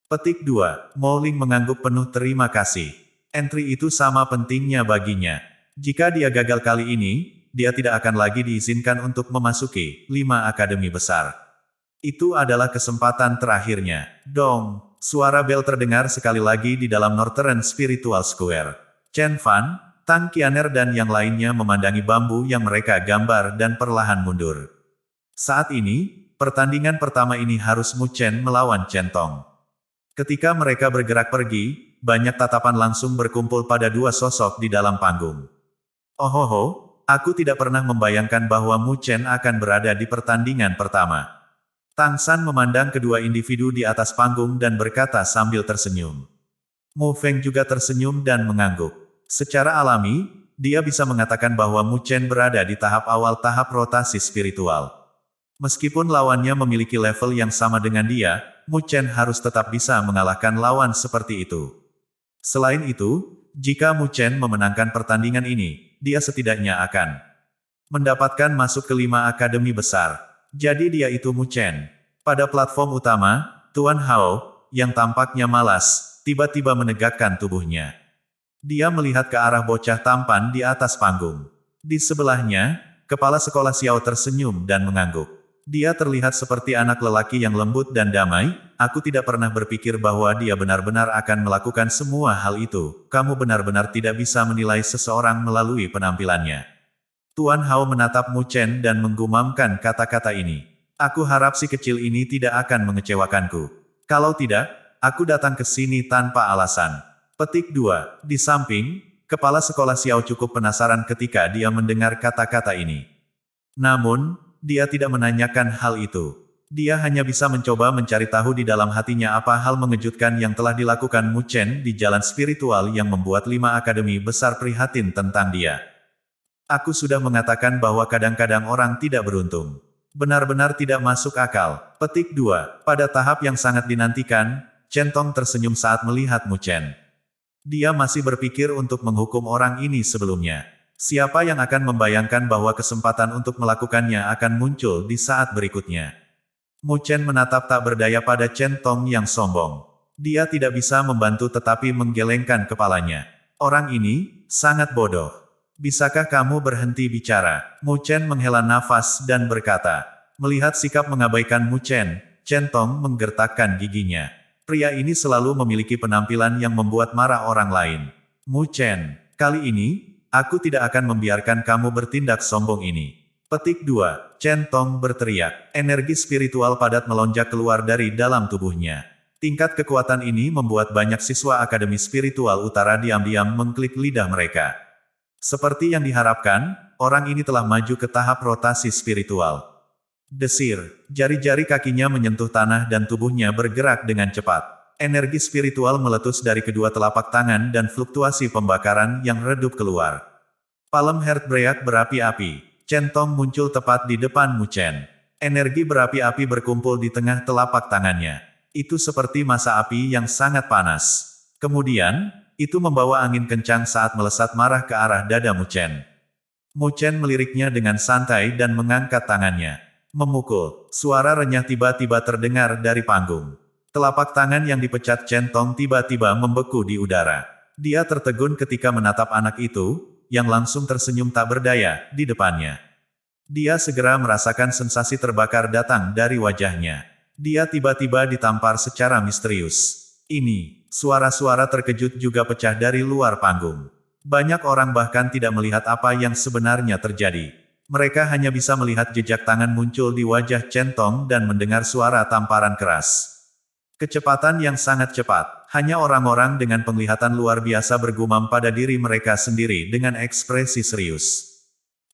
Petik 2. Mo Ling mengangguk penuh terima kasih. Entry itu sama pentingnya baginya. Jika dia gagal kali ini, dia tidak akan lagi diizinkan untuk memasuki 5 akademi besar. Itu adalah kesempatan terakhirnya. Dong, suara bel terdengar sekali lagi di dalam Northern Spiritual Square. Chen Fan, Tang Qianer dan yang lainnya memandangi bambu yang mereka gambar dan perlahan mundur. Saat ini, pertandingan pertama ini harus Mu Chen melawan Chen Tong. Ketika mereka bergerak pergi, banyak tatapan langsung berkumpul pada dua sosok di dalam panggung. Ohoho, aku tidak pernah membayangkan bahwa Mu Chen akan berada di pertandingan pertama. Tang San memandang kedua individu di atas panggung dan berkata sambil tersenyum. Mu Feng juga tersenyum dan mengangguk. Secara alami, dia bisa mengatakan bahwa Mu Chen berada di tahap awal tahap rotasi spiritual. Meskipun lawannya memiliki level yang sama dengan dia, Mu Chen harus tetap bisa mengalahkan lawan seperti itu. Selain itu, jika Mu Chen memenangkan pertandingan ini, dia setidaknya akan mendapatkan masuk ke 5 akademi besar. Jadi dia itu Mu Chen. Pada platform utama, Tuan Hao, yang tampaknya malas, tiba-tiba menegakkan tubuhnya. Dia melihat ke arah bocah tampan di atas panggung. Di sebelahnya, kepala sekolah Xiao tersenyum dan mengangguk. Dia terlihat seperti anak lelaki yang lembut dan damai. Aku tidak pernah berpikir bahwa dia benar-benar akan melakukan semua hal itu. Kamu benar-benar tidak bisa menilai seseorang melalui penampilannya. Tuan Hao menatap Mu Chen dan menggumamkan kata-kata ini. Aku harap si kecil ini tidak akan mengecewakanku. Kalau tidak, aku datang ke sini tanpa alasan. Petik 2. Di samping, kepala sekolah Xiao cukup penasaran ketika dia mendengar kata-kata ini. Namun, dia tidak menanyakan hal itu. Dia hanya bisa mencoba mencari tahu di dalam hatinya apa hal mengejutkan yang telah dilakukan Mu Chen di jalan spiritual yang membuat 5 akademi besar prihatin tentang dia. Aku sudah mengatakan bahwa kadang-kadang orang tidak beruntung. Benar-benar tidak masuk akal. Petik 2. Pada tahap yang sangat dinantikan, Chen Tong tersenyum saat melihat Mu Chen. Dia masih berpikir untuk menghukum orang ini sebelumnya. Siapa yang akan membayangkan bahwa kesempatan untuk melakukannya akan muncul di saat berikutnya. Mu Chen menatap tak berdaya pada Chen Tong yang sombong. Dia tidak bisa membantu tetapi menggelengkan kepalanya. Orang ini sangat bodoh. Bisakah kamu berhenti bicara? Mu Chen menghela nafas dan berkata. Melihat sikap mengabaikan Mu Chen, Chen Tong menggertakkan giginya. Pria ini selalu memiliki penampilan yang membuat marah orang lain. Mu Chen, kali ini, aku tidak akan membiarkan kamu bertindak sombong ini. Petik 2. Chen Tong berteriak. Energi spiritual padat melonjak keluar dari dalam tubuhnya. Tingkat kekuatan ini membuat banyak siswa Akademi Spiritual Utara diam-diam mengklik lidah mereka. Seperti yang diharapkan, orang ini telah maju ke tahap rotasi spiritual. Desir, jari-jari kakinya menyentuh tanah dan tubuhnya bergerak dengan cepat. Energi spiritual meletus dari kedua telapak tangan dan fluktuasi pembakaran yang redup keluar. Palem Heartbreak berapi-api. Chen Tong muncul tepat di depan Mu Chen. Energi berapi-api berkumpul di tengah telapak tangannya. Itu seperti masa api yang sangat panas. Kemudian, itu membawa angin kencang saat melesat marah ke arah dada Mu Chen. Mu Chen meliriknya dengan santai dan mengangkat tangannya. Memukul. Suara renyah tiba-tiba terdengar dari panggung. Telapak tangan yang dipecat Chen Tong tiba-tiba membeku di udara. Dia tertegun ketika menatap anak itu, yang langsung tersenyum tak berdaya, di depannya. Dia segera merasakan sensasi terbakar datang dari wajahnya. Dia tiba-tiba ditampar secara misterius. Ini, suara-suara terkejut juga pecah dari luar panggung. Banyak orang bahkan tidak melihat apa yang sebenarnya terjadi. Mereka hanya bisa melihat jejak tangan muncul di wajah Chen Tong dan mendengar suara tamparan keras. Kecepatan yang sangat cepat. Hanya orang-orang dengan penglihatan luar biasa bergumam pada diri mereka sendiri dengan ekspresi serius.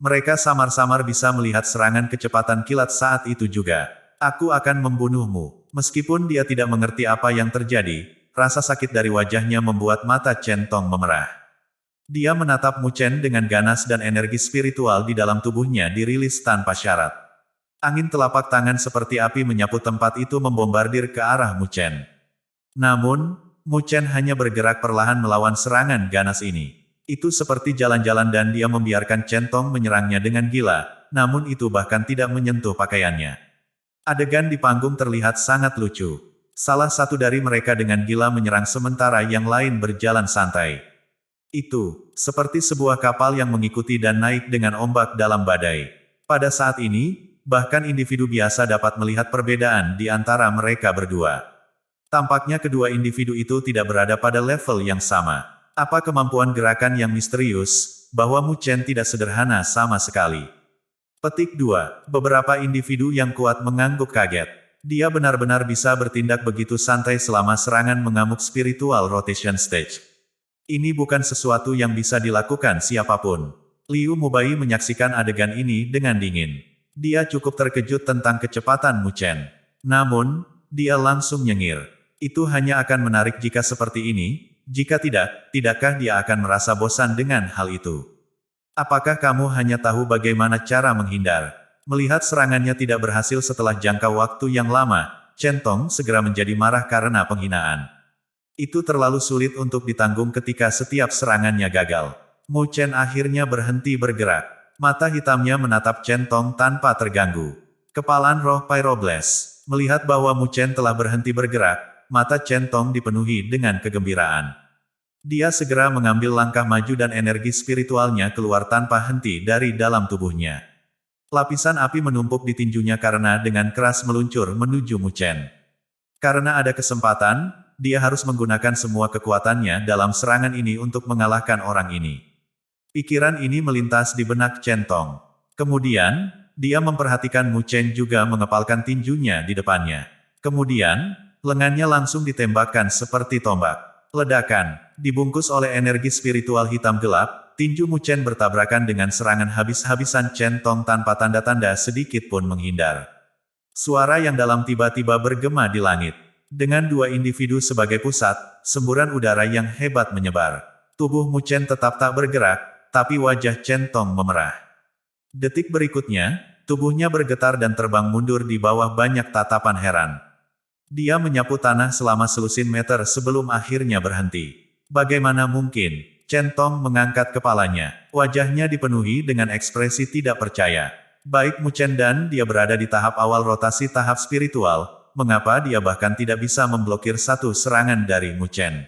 Mereka samar-samar bisa melihat serangan kecepatan kilat saat itu juga. Aku akan membunuhmu. Meskipun dia tidak mengerti apa yang terjadi, rasa sakit dari wajahnya membuat mata Chen Tong memerah. Dia menatap Mu Chen dengan ganas dan energi spiritual di dalam tubuhnya dirilis tanpa syarat. Angin telapak tangan seperti api menyapu tempat itu membombardir ke arah Mu Chen. Namun, Mu Chen hanya bergerak perlahan melawan serangan ganas ini. Itu seperti jalan-jalan dan dia membiarkan Chen Tong menyerangnya dengan gila, namun itu bahkan tidak menyentuh pakaiannya. Adegan di panggung terlihat sangat lucu. Salah satu dari mereka dengan gila menyerang sementara yang lain berjalan santai. Itu, seperti sebuah kapal yang mengikuti dan naik dengan ombak dalam badai. Pada saat ini, bahkan individu biasa dapat melihat perbedaan di antara mereka berdua. Tampaknya kedua individu itu tidak berada pada level yang sama. Apa kemampuan gerakan yang misterius, bahwa Mu Chen tidak sederhana sama sekali. Petik 2. Beberapa individu yang kuat mengangguk kaget. Dia benar-benar bisa bertindak begitu santai selama serangan mengamuk spiritual rotation stage. Ini bukan sesuatu yang bisa dilakukan siapapun. Liu Mubai menyaksikan adegan ini dengan dingin. Dia cukup terkejut tentang kecepatan Mu Chen. Namun, dia langsung nyengir. Itu hanya akan menarik jika seperti ini, jika tidak, tidakkah dia akan merasa bosan dengan hal itu? Apakah kamu hanya tahu bagaimana cara menghindar? Melihat serangannya tidak berhasil setelah jangka waktu yang lama, Chen Tong segera menjadi marah karena penghinaan. Itu terlalu sulit untuk ditanggung ketika setiap serangannya gagal. Mu Chen akhirnya berhenti bergerak. Mata hitamnya menatap Chen Tong tanpa terganggu. Kepalan roh Pyroblast. Melihat bahwa Mu Chen telah berhenti bergerak, mata Chen Tong dipenuhi dengan kegembiraan. Dia segera mengambil langkah maju dan energi spiritualnya keluar tanpa henti dari dalam tubuhnya. Lapisan api menumpuk di tinjunya karena dengan keras meluncur menuju Mu Chen. Karena ada kesempatan, dia harus menggunakan semua kekuatannya dalam serangan ini untuk mengalahkan orang ini. Pikiran ini melintas di benak Chen Tong. Kemudian, dia memperhatikan Mu Chen juga mengepalkan tinjunya di depannya. Kemudian, lengannya langsung ditembakkan seperti tombak. Ledakan, dibungkus oleh energi spiritual hitam gelap, tinju Mu Chen bertabrakan dengan serangan habis-habisan Chen Tong tanpa tanda-tanda sedikit pun menghindar. Suara yang dalam tiba-tiba bergema di langit. Dengan dua individu sebagai pusat, semburan udara yang hebat menyebar. Tubuh Mu Chen tetap tak bergerak, tapi wajah Chen Tong memerah. Detik berikutnya, tubuhnya bergetar dan terbang mundur di bawah banyak tatapan heran. Dia menyapu tanah selama selusin meter sebelum akhirnya berhenti. Bagaimana mungkin? Chen Tong mengangkat kepalanya. Wajahnya dipenuhi dengan ekspresi tidak percaya. Baik Mu Chen dan dia berada di tahap awal rotasi tahap spiritual, mengapa dia bahkan tidak bisa memblokir satu serangan dari Mu Chen?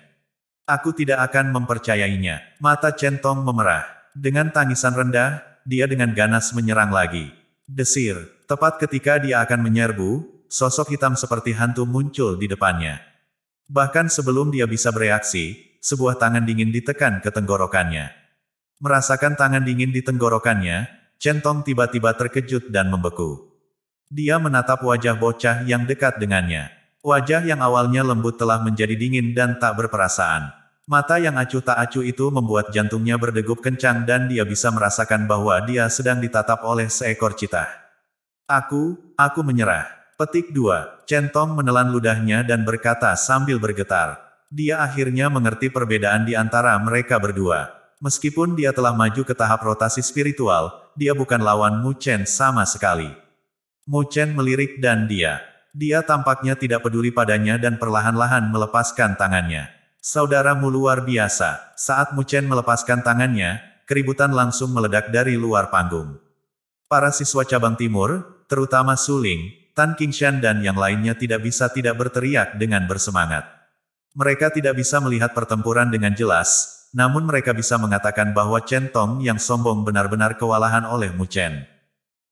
Aku tidak akan mempercayainya. Mata Chen Tong memerah. Dengan tangisan rendah, dia dengan ganas menyerang lagi. Desir. Tepat ketika dia akan menyerbu, sosok hitam seperti hantu muncul di depannya. Bahkan sebelum dia bisa bereaksi, sebuah tangan dingin ditekan ke tenggorokannya. Merasakan tangan dingin di tenggorokannya, Chen Tong tiba-tiba terkejut dan membeku. Dia menatap wajah bocah yang dekat dengannya. Wajah yang awalnya lembut telah menjadi dingin dan tak berperasaan. Mata yang acuh tak acuh itu membuat jantungnya berdegup kencang dan dia bisa merasakan bahwa dia sedang ditatap oleh seekor citah. Aku menyerah. Petik 2. Chen Tong menelan ludahnya dan berkata sambil bergetar. Dia akhirnya mengerti perbedaan di antara mereka berdua. Meskipun dia telah maju ke tahap rotasi spiritual, dia bukan lawan Mu Chen sama sekali. Mu Chen melirik dan dia tampaknya tidak peduli padanya dan perlahan-lahan melepaskan tangannya. Saudaramu luar biasa. Saat Mu Chen melepaskan tangannya, keributan langsung meledak dari luar panggung. Para siswa cabang timur, terutama Su Ling, Tan Qingshan dan yang lainnya tidak bisa tidak berteriak dengan bersemangat. Mereka tidak bisa melihat pertempuran dengan jelas, namun mereka bisa mengatakan bahwa Chen Tong yang sombong benar-benar kewalahan oleh Mu Chen.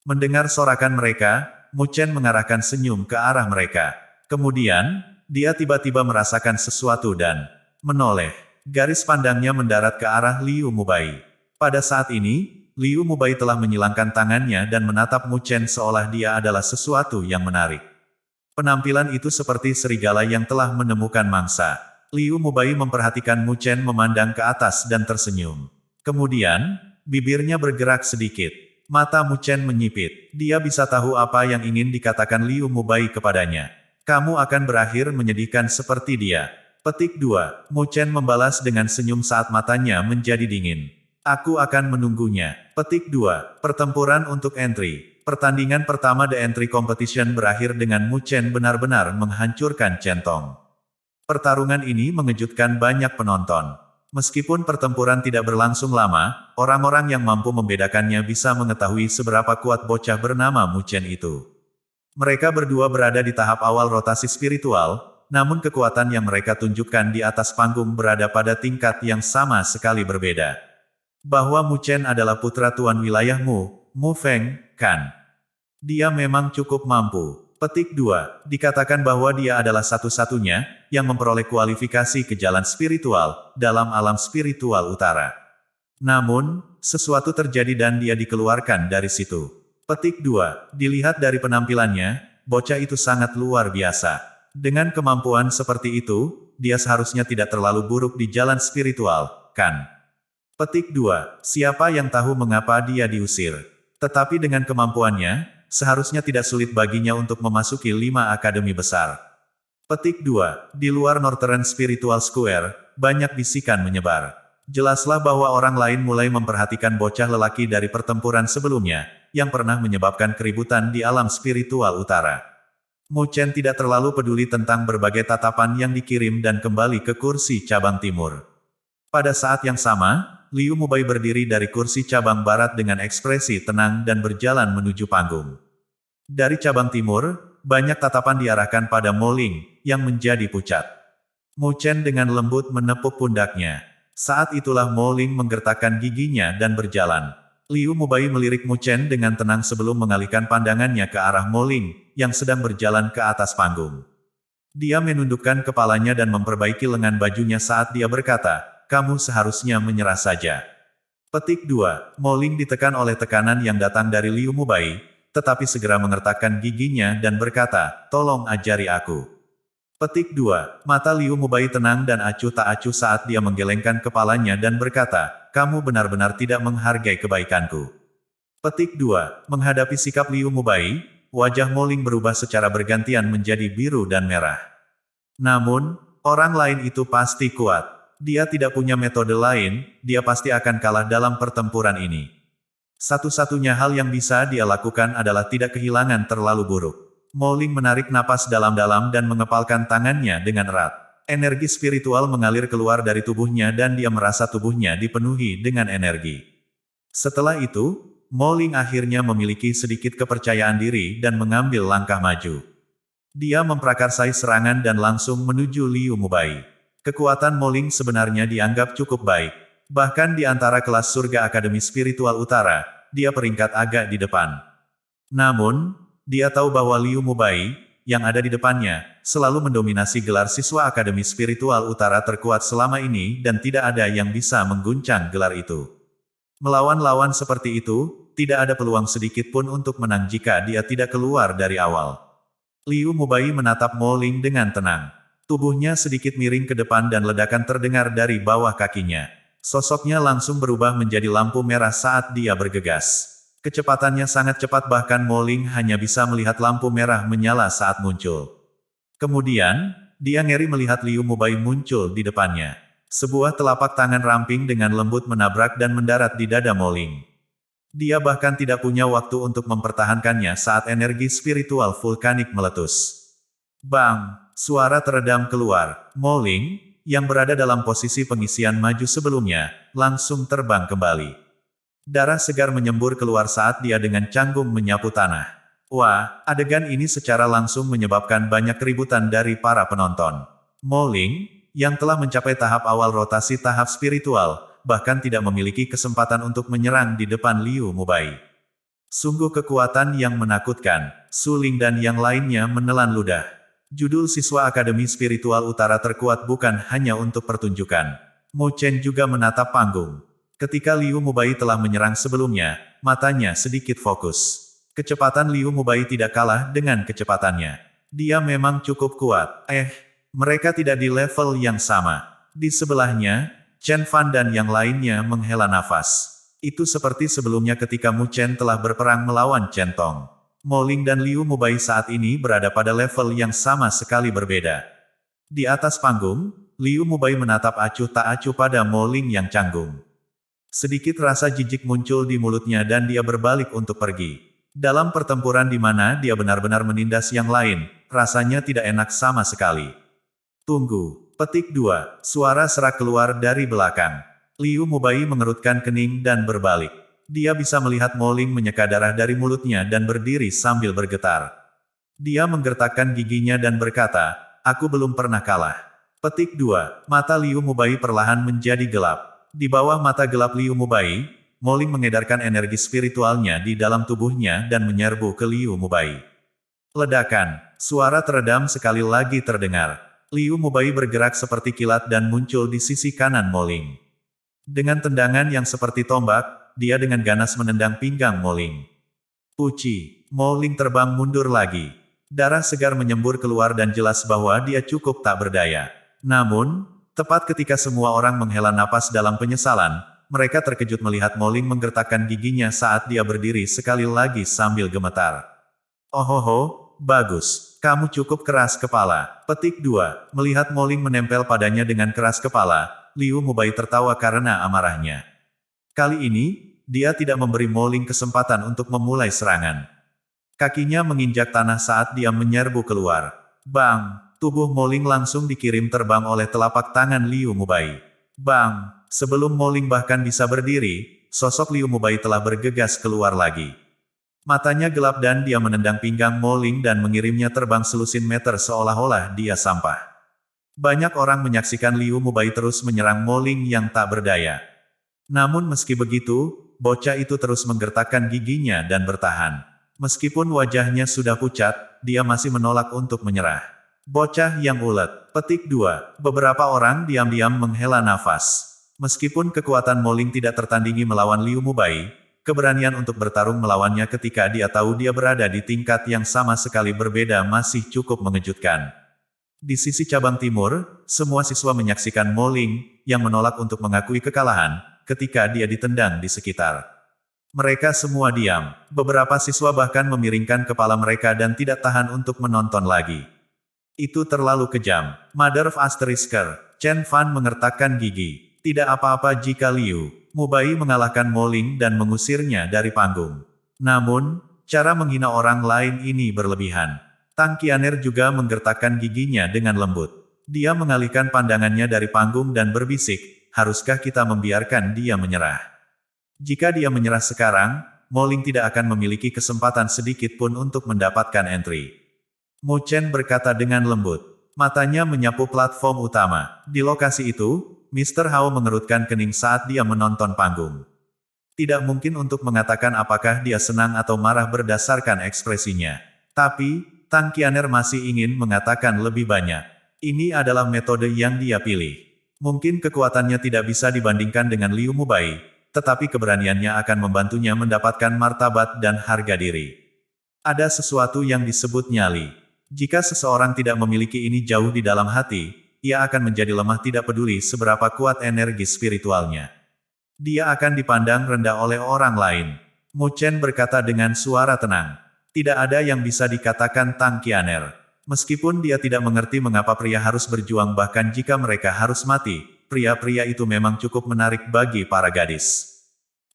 Mendengar sorakan mereka, Mu Chen mengarahkan senyum ke arah mereka. Kemudian, dia tiba-tiba merasakan sesuatu dan menoleh. Garis pandangnya mendarat ke arah Liu Mubai. Pada saat ini, Liu Mubai telah menyilangkan tangannya dan menatap Mu Chen seolah dia adalah sesuatu yang menarik. Penampilan itu seperti serigala yang telah menemukan mangsa. Liu Mubai memperhatikan Mu Chen memandang ke atas dan tersenyum. Kemudian, bibirnya bergerak sedikit. Mata Mu Chen menyipit. Dia bisa tahu apa yang ingin dikatakan Liu Mubai kepadanya. Kamu akan berakhir menyedihkan seperti dia. Petik 2. Mu Chen membalas dengan senyum saat matanya menjadi dingin. Aku akan menunggunya. Petik 2. Pertempuran untuk entry. Pertandingan pertama The Entry Competition berakhir dengan Mu Chen benar-benar menghancurkan Chen Tong. Pertarungan ini mengejutkan banyak penonton. Meskipun pertempuran tidak berlangsung lama, orang-orang yang mampu membedakannya bisa mengetahui seberapa kuat bocah bernama Mu Chen itu. Mereka berdua berada di tahap awal rotasi spiritual, namun kekuatan yang mereka tunjukkan di atas panggung berada pada tingkat yang sama sekali berbeda. Bahwa Mu Chen adalah putra tuan wilayah Mu Feng, kan? Dia memang cukup mampu. Petik 2. Dikatakan bahwa dia adalah satu-satunya yang memperoleh kualifikasi ke jalan spiritual dalam alam spiritual utara. Namun, sesuatu terjadi dan dia dikeluarkan dari situ. Petik 2. Dilihat dari penampilannya, bocah itu sangat luar biasa. Dengan kemampuan seperti itu, dia seharusnya tidak terlalu buruk di jalan spiritual, kan? Petik 2. Siapa yang tahu mengapa dia diusir? Tetapi dengan kemampuannya, seharusnya tidak sulit baginya untuk memasuki 5 akademi besar. Petik 2. Di luar Northern Spiritual Square, banyak bisikan menyebar. Jelaslah bahwa orang lain mulai memperhatikan bocah lelaki dari pertempuran sebelumnya, yang pernah menyebabkan keributan di alam spiritual utara. Mu Chen tidak terlalu peduli tentang berbagai tatapan yang dikirim dan kembali ke kursi cabang timur. Pada saat yang sama, Liu Mubai berdiri dari kursi cabang barat dengan ekspresi tenang dan berjalan menuju panggung. Dari cabang timur, banyak tatapan diarahkan pada Mo Ling, yang menjadi pucat. Mu Chen dengan lembut menepuk pundaknya. Saat itulah Mo Ling menggertakkan giginya dan berjalan. Liu Mubai melirik Mu Chen dengan tenang sebelum mengalihkan pandangannya ke arah Mo Ling, yang sedang berjalan ke atas panggung. Dia menundukkan kepalanya dan memperbaiki lengan bajunya saat dia berkata, kamu seharusnya menyerah saja. Petik 2. Mo Ling ditekan oleh tekanan yang datang dari Liu Mubai, tetapi segera mengertakkan giginya dan berkata, tolong ajari aku. Petik 2. Mata Liu Mubai tenang dan acuh tak acuh saat dia menggelengkan kepalanya dan berkata, kamu benar-benar tidak menghargai kebaikanku. Petik 2. Menghadapi sikap Liu Mubai, wajah Mo Ling berubah secara bergantian menjadi biru dan merah. Namun, orang lain itu pasti kuat. Dia tidak punya metode lain, dia pasti akan kalah dalam pertempuran ini. Satu-satunya hal yang bisa dia lakukan adalah tidak kehilangan terlalu buruk. Mo Ling menarik napas dalam-dalam dan mengepalkan tangannya dengan erat. Energi spiritual mengalir keluar dari tubuhnya dan dia merasa tubuhnya dipenuhi dengan energi. Setelah itu, Mo Ling akhirnya memiliki sedikit kepercayaan diri dan mengambil langkah maju. Dia memprakarsai serangan dan langsung menuju Liu Mubai. Kekuatan Mo Ling sebenarnya dianggap cukup baik. Bahkan di antara kelas surga Akademi Spiritual Utara, dia peringkat agak di depan. Namun, dia tahu bahwa Liu Mubai, yang ada di depannya, selalu mendominasi gelar siswa Akademi Spiritual Utara terkuat selama ini dan tidak ada yang bisa mengguncang gelar itu. Melawan lawan seperti itu, tidak ada peluang sedikit pun untuk menang jika dia tidak keluar dari awal. Liu Mubai menatap Mo Ling dengan tenang. Tubuhnya sedikit miring ke depan dan ledakan terdengar dari bawah kakinya. Sosoknya langsung berubah menjadi lampu merah saat dia bergegas. Kecepatannya sangat cepat bahkan Mo Ling hanya bisa melihat lampu merah menyala saat muncul. Kemudian, dia ngeri melihat Liu Mubai muncul di depannya. Sebuah telapak tangan ramping dengan lembut menabrak dan mendarat di dada Mo Ling. Dia bahkan tidak punya waktu untuk mempertahankannya saat energi spiritual vulkanik meletus. Bang! Suara teredam keluar. Mo Ling, yang berada dalam posisi pengisian maju sebelumnya, langsung terbang kembali. Darah segar menyembur keluar saat dia dengan canggung menyapu tanah. Wah, adegan ini secara langsung menyebabkan banyak keributan dari para penonton. Mo Ling, yang telah mencapai tahap awal rotasi tahap spiritual, bahkan tidak memiliki kesempatan untuk menyerang di depan Liu Mubai. Sungguh kekuatan yang menakutkan. Su Ling dan yang lainnya menelan ludah. Judul siswa Akademi Spiritual Utara terkuat bukan hanya untuk pertunjukan. Mo Chen juga menatap panggung. Ketika Liu Mubai telah menyerang sebelumnya, matanya sedikit fokus. Kecepatan Liu Mubai tidak kalah dengan kecepatannya. Dia memang cukup kuat. Mereka tidak di level yang sama. Di sebelahnya, Chen Fan dan yang lainnya menghela nafas. Itu seperti sebelumnya ketika Mu Chen telah berperang melawan Chen Tong. Mo Ling dan Liu Mubai saat ini berada pada level yang sama sekali berbeda. Di atas panggung, Liu Mubai menatap acuh tak acuh pada Mo Ling yang canggung. Sedikit rasa jijik muncul di mulutnya dan dia berbalik untuk pergi. Dalam pertempuran di mana dia benar-benar menindas yang lain, rasanya tidak enak sama sekali. Tunggu. Petik 2. Suara serak keluar dari belakang. Liu Mubai mengerutkan kening dan berbalik. Dia bisa melihat Mo Ling menyeka darah dari mulutnya dan berdiri sambil bergetar. Dia menggertakkan giginya dan berkata, "Aku belum pernah kalah." Petik 2. Mata Liu Mubai perlahan menjadi gelap. Di bawah mata gelap Liu Mubai, Mo Ling mengedarkan energi spiritualnya di dalam tubuhnya dan menyerbu ke Liu Mubai. Ledakan. Suara teredam sekali lagi terdengar. Liu Mubai bergerak seperti kilat dan muncul di sisi kanan Mo Ling. Dengan tendangan yang seperti tombak, dia dengan ganas menendang pinggang Mo Ling. Uci. Mo Ling terbang mundur lagi. Darah segar menyembur keluar dan jelas bahwa dia cukup tak berdaya. Namun, tepat ketika semua orang menghela napas dalam penyesalan, mereka terkejut melihat Mo Ling menggertakkan giginya saat dia berdiri sekali lagi sambil gemetar. "Ohoho, bagus. Kamu cukup keras kepala." Petik 2. Melihat Mo Ling menempel padanya dengan keras kepala, Liu Mubai tertawa karena amarahnya. Kali ini, dia tidak memberi Mo Ling kesempatan untuk memulai serangan. Kakinya menginjak tanah saat dia menyerbu keluar. Bang! Tubuh Mo Ling langsung dikirim terbang oleh telapak tangan Liu Mubai. Bang! Sebelum Mo Ling bahkan bisa berdiri, sosok Liu Mubai telah bergegas keluar lagi. Matanya gelap dan dia menendang pinggang Mo Ling dan mengirimnya terbang selusin meter seolah-olah dia sampah. Banyak orang menyaksikan Liu Mubai terus menyerang Mo Ling yang tak berdaya. Namun meski begitu, bocah itu terus menggertakkan giginya dan bertahan. Meskipun wajahnya sudah pucat, dia masih menolak untuk menyerah. Bocah yang ulet. Petik 2. Beberapa orang diam-diam menghela nafas. Meskipun kekuatan Mo Ling tidak tertandingi melawan Liu Mubai, keberanian untuk bertarung melawannya ketika dia tahu dia berada di tingkat yang sama sekali berbeda masih cukup mengejutkan. Di sisi cabang timur, semua siswa menyaksikan Mo Ling, yang menolak untuk mengakui kekalahan, ketika dia ditendang di sekitar. Mereka semua diam. Beberapa siswa bahkan memiringkan kepala mereka dan tidak tahan untuk menonton lagi. Itu terlalu kejam. Mother of Asterisker. Chen Fan mengertakkan gigi. Tidak apa-apa jika Liu Mubai mengalahkan Mo Ling dan mengusirnya dari panggung. Namun, cara menghina orang lain ini berlebihan. Tang Qianer juga menggertakkan giginya dengan lembut. Dia mengalihkan pandangannya dari panggung dan berbisik, haruskah kita membiarkan dia menyerah? Jika dia menyerah sekarang, Mo Ling tidak akan memiliki kesempatan sedikit pun untuk mendapatkan entry. Mu Chen berkata dengan lembut. Matanya menyapu platform utama. Di lokasi itu, Mr. Hao mengerutkan kening saat dia menonton panggung. Tidak mungkin untuk mengatakan apakah dia senang atau marah berdasarkan ekspresinya. Tapi, Tang Qianer masih ingin mengatakan lebih banyak. Ini adalah metode yang dia pilih. Mungkin kekuatannya tidak bisa dibandingkan dengan Liu Mubai, tetapi keberaniannya akan membantunya mendapatkan martabat dan harga diri. Ada sesuatu yang disebut nyali. Jika seseorang tidak memiliki ini jauh di dalam hati, ia akan menjadi lemah tidak peduli seberapa kuat energi spiritualnya. Dia akan dipandang rendah oleh orang lain. Mu Chen berkata dengan suara tenang. Tidak ada yang bisa dikatakan Tang Qianer. Meskipun dia tidak mengerti mengapa pria harus berjuang bahkan jika mereka harus mati, pria-pria itu memang cukup menarik bagi para gadis.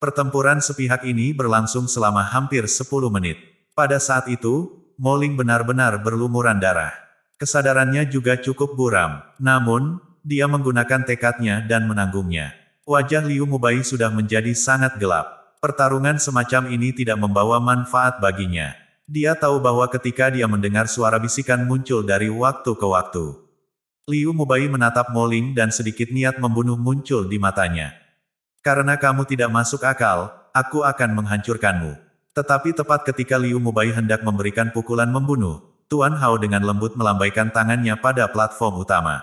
Pertempuran sepihak ini berlangsung selama hampir 10 menit. Pada saat itu, Mo Ling benar-benar berlumuran darah. Kesadarannya juga cukup buram, namun, dia menggunakan tekadnya dan menanggungnya. Wajah Liu Mubai sudah menjadi sangat gelap. Pertarungan semacam ini tidak membawa manfaat baginya. Dia tahu bahwa ketika dia mendengar suara bisikan muncul dari waktu ke waktu. Liu Mubai menatap Mo Ling dan sedikit niat membunuh muncul di matanya. Karena kamu tidak masuk akal, aku akan menghancurkanmu. Tetapi tepat ketika Liu Mubai hendak memberikan pukulan membunuh, Tuan Hao dengan lembut melambaikan tangannya pada platform utama.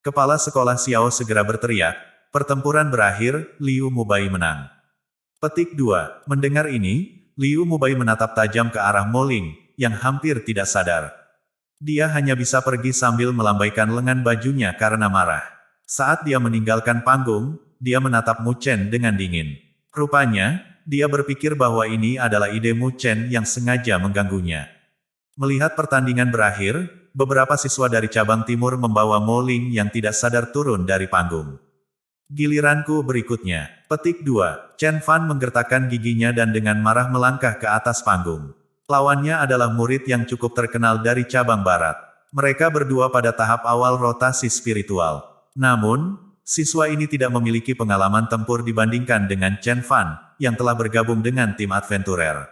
Kepala sekolah Xiao segera berteriak, pertempuran berakhir, Liu Mubai menang. Petik 2. Mendengar ini, Liu Mubai menatap tajam ke arah Mo Ling, yang hampir tidak sadar. Dia hanya bisa pergi sambil melambaikan lengan bajunya karena marah. Saat dia meninggalkan panggung, dia menatap Mu Chen dengan dingin. Rupanya, dia berpikir bahwa ini adalah ide Mu Chen yang sengaja mengganggunya. Melihat pertandingan berakhir, beberapa siswa dari cabang timur membawa Mo Ling yang tidak sadar turun dari panggung. Giliranku berikutnya. Petik 2. Chen Fan menggertakkan giginya dan dengan marah melangkah ke atas panggung. Lawannya adalah murid yang cukup terkenal dari cabang barat. Mereka berdua pada tahap awal rotasi spiritual. Namun, siswa ini tidak memiliki pengalaman tempur dibandingkan dengan Chen Fan, yang telah bergabung dengan tim adventurer.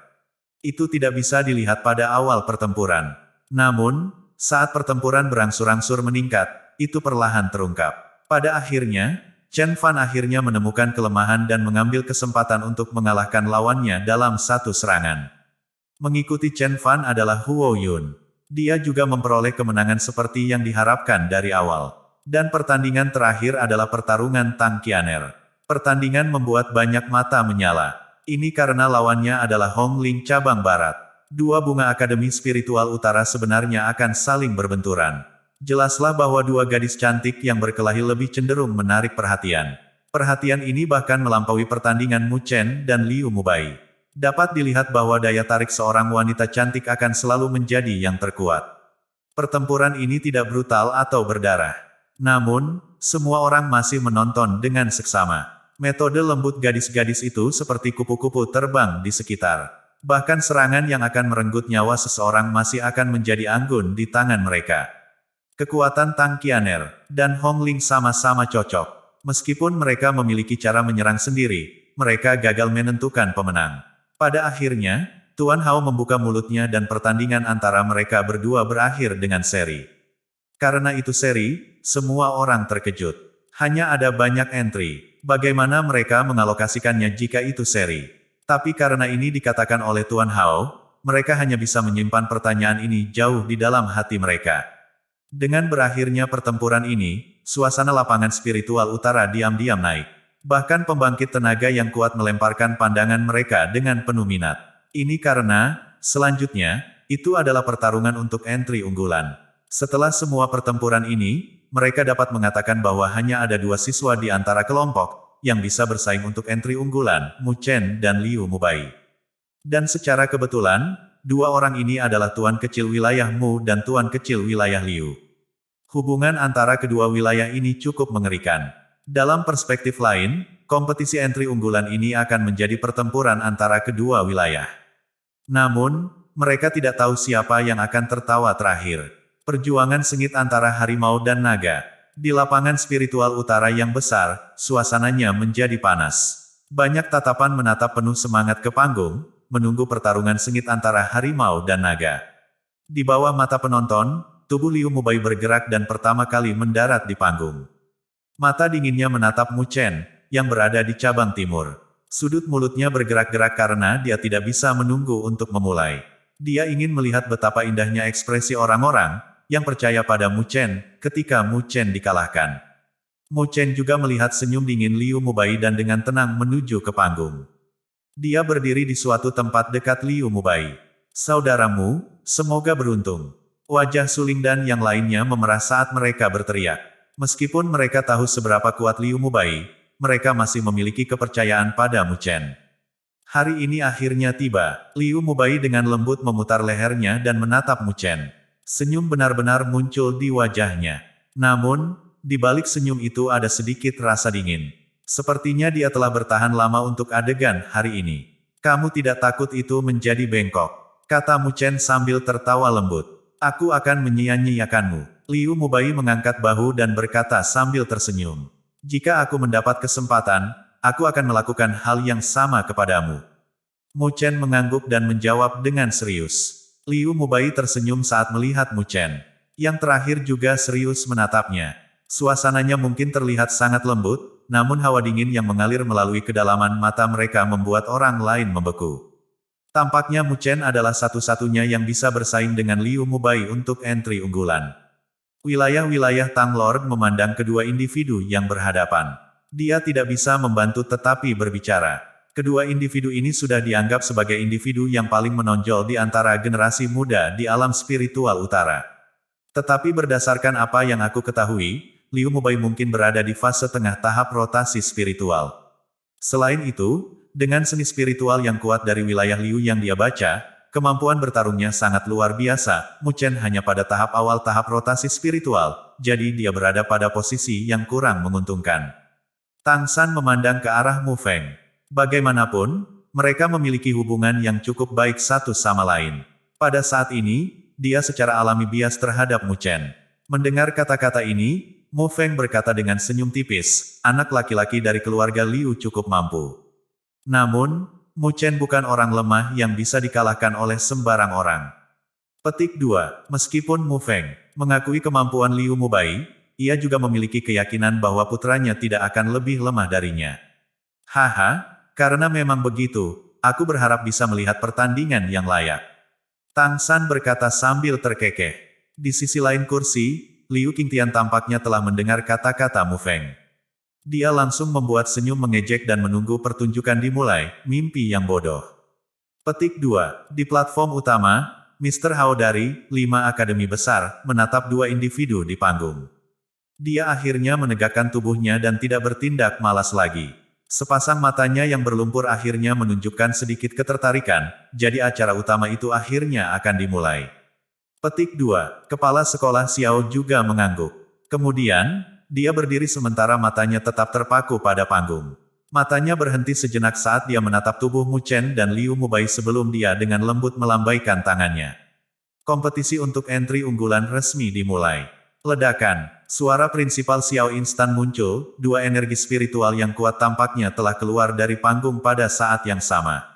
Itu tidak bisa dilihat pada awal pertempuran. Namun, saat pertempuran berangsur-angsur meningkat, itu perlahan terungkap. Pada akhirnya, Chen Fan akhirnya menemukan kelemahan dan mengambil kesempatan untuk mengalahkan lawannya dalam satu serangan. Mengikuti Chen Fan adalah Huo Yun. Dia juga memperoleh kemenangan seperti yang diharapkan dari awal. Dan pertandingan terakhir adalah pertarungan Tang Qianer. Pertandingan membuat banyak mata menyala. Ini karena lawannya adalah Hong Ling cabang barat. Dua bunga Akademi Spiritual Utara sebenarnya akan saling berbenturan. Jelaslah bahwa dua gadis cantik yang berkelahi lebih cenderung menarik perhatian. Perhatian ini bahkan melampaui pertandingan Mu Chen dan Liu Mubai. Dapat dilihat bahwa daya tarik seorang wanita cantik akan selalu menjadi yang terkuat. Pertempuran ini tidak brutal atau berdarah. Namun, semua orang masih menonton dengan seksama. Metode lembut gadis-gadis itu seperti kupu-kupu terbang di sekitar. Bahkan serangan yang akan merenggut nyawa seseorang masih akan menjadi anggun di tangan mereka. Kekuatan Tang Qianer dan Hong Ling sama-sama cocok. Meskipun mereka memiliki cara menyerang sendiri, mereka gagal menentukan pemenang. Pada akhirnya, Tuan Hao membuka mulutnya dan pertandingan antara mereka berdua berakhir dengan seri. Karena itu seri, semua orang terkejut. Hanya ada banyak entry. Bagaimana mereka mengalokasikannya jika itu seri? Tapi karena ini dikatakan oleh Tuan Hao, mereka hanya bisa menyimpan pertanyaan ini jauh di dalam hati mereka. Dengan berakhirnya pertempuran ini, suasana lapangan spiritual utara diam-diam naik. Bahkan pembangkit tenaga yang kuat melemparkan pandangan mereka dengan penuh minat. Ini karena, selanjutnya, itu adalah pertarungan untuk entry unggulan. Setelah semua pertempuran ini, mereka dapat mengatakan bahwa hanya ada dua siswa di antara kelompok, yang bisa bersaing untuk entry unggulan, Mu Chen dan Liu Mubai. Dan secara kebetulan, dua orang ini adalah Tuan Kecil Wilayah Mu dan Tuan Kecil Wilayah Liu. Hubungan antara kedua wilayah ini cukup mengerikan. Dalam perspektif lain, kompetisi entry unggulan ini akan menjadi pertempuran antara kedua wilayah. Namun, mereka tidak tahu siapa yang akan tertawa terakhir. Perjuangan sengit antara harimau dan naga. Di lapangan spiritual utara yang besar, suasananya menjadi panas. Banyak tatapan menatap penuh semangat ke panggung, menunggu pertarungan sengit antara harimau dan naga. Di bawah mata penonton, tubuh Liu Mubai bergerak dan pertama kali mendarat di panggung. Mata dinginnya menatap Mu Chen, yang berada di cabang timur. Sudut mulutnya bergerak-gerak karena dia tidak bisa menunggu untuk memulai. Dia ingin melihat betapa indahnya ekspresi orang-orang, yang percaya pada Mu Chen, ketika Mu Chen dikalahkan. Mu Chen juga melihat senyum dingin Liu Mubai dan dengan tenang menuju ke panggung. Dia berdiri di suatu tempat dekat Liu Mubai. Saudaramu, semoga beruntung. Wajah Suling dan yang lainnya memerah saat mereka berteriak. Meskipun mereka tahu seberapa kuat Liu Mubai, mereka masih memiliki kepercayaan pada Mu Chen. Hari ini akhirnya tiba. Liu Mubai dengan lembut memutar lehernya dan menatap Mu Chen. Senyum benar-benar muncul di wajahnya. Namun, di balik senyum itu ada sedikit rasa dingin. Sepertinya dia telah bertahan lama untuk adegan hari ini. Kamu tidak takut itu menjadi bengkok? Kata Mu Chen sambil tertawa lembut. Aku akan menyia-nyiakanmu. Liu Mubai mengangkat bahu dan berkata sambil tersenyum. Jika aku mendapat kesempatan, aku akan melakukan hal yang sama kepadamu. Mu Chen mengangguk dan menjawab dengan serius. Liu Mubai tersenyum saat melihat Mu Chen. Yang terakhir juga serius menatapnya. Suasananya mungkin terlihat sangat lembut, namun hawa dingin yang mengalir melalui kedalaman mata mereka membuat orang lain membeku. Tampaknya Mu Chen adalah satu-satunya yang bisa bersaing dengan Liu Mubai untuk entry unggulan. Wilayah-wilayah Tang Lord memandang kedua individu yang berhadapan. Dia tidak bisa membantu tetapi berbicara. Kedua individu ini sudah dianggap sebagai individu yang paling menonjol di antara generasi muda di alam spiritual utara. Tetapi berdasarkan apa yang aku ketahui, Liu Mubai mungkin berada di fase tengah tahap rotasi spiritual. Selain itu, dengan seni spiritual yang kuat dari wilayah Liu yang dia baca, kemampuan bertarungnya sangat luar biasa. Mu Chen hanya pada tahap awal tahap rotasi spiritual, jadi dia berada pada posisi yang kurang menguntungkan. Tang San memandang ke arah Mu Feng. Bagaimanapun, mereka memiliki hubungan yang cukup baik satu sama lain. Pada saat ini, dia secara alami bias terhadap Mu Chen. Mendengar kata-kata ini, Mu Feng berkata dengan senyum tipis, anak laki-laki dari keluarga Liu cukup mampu. Namun, Mu Chen bukan orang lemah yang bisa dikalahkan oleh sembarang orang. Petik 2. Meskipun Mu Feng mengakui kemampuan Liu Mubai, ia juga memiliki keyakinan bahwa putranya tidak akan lebih lemah darinya. Haha, karena memang begitu, aku berharap bisa melihat pertandingan yang layak. Tang San berkata sambil terkekeh. Di sisi lain kursi, Liu Qingtian tampaknya telah mendengar kata-kata Mu Feng. Dia langsung membuat senyum mengejek dan menunggu pertunjukan dimulai, mimpi yang bodoh. Petik 2. Di platform utama, Mr. Hao dari 5 Akademi Besar menatap dua individu di panggung. Dia akhirnya menegakkan tubuhnya dan tidak bertindak malas lagi. Sepasang matanya yang berlumpur akhirnya menunjukkan sedikit ketertarikan, jadi acara utama itu akhirnya akan dimulai. Petik 2. Kepala sekolah Xiao juga mengangguk. Kemudian, dia berdiri sementara matanya tetap terpaku pada panggung. Matanya berhenti sejenak saat dia menatap tubuh Mu Chen dan Liu Mubai sebelum dia dengan lembut melambaikan tangannya. Kompetisi untuk entry unggulan resmi dimulai. Ledakan. Suara prinsipal Xiao instan muncul, dua energi spiritual yang kuat tampaknya telah keluar dari panggung pada saat yang sama.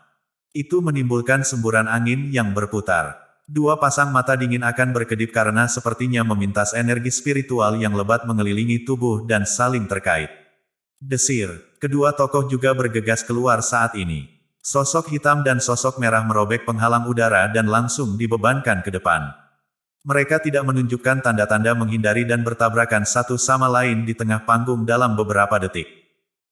Itu menimbulkan semburan angin yang berputar. Dua pasang mata dingin akan berkedip karena sepertinya memintas energi spiritual yang lebat mengelilingi tubuh dan saling terkait. Desir. Kedua tokoh juga bergegas keluar saat ini. Sosok hitam dan sosok merah merobek penghalang udara dan langsung dibebankan ke depan. Mereka tidak menunjukkan tanda-tanda menghindari dan bertabrakan satu sama lain di tengah panggung dalam beberapa detik.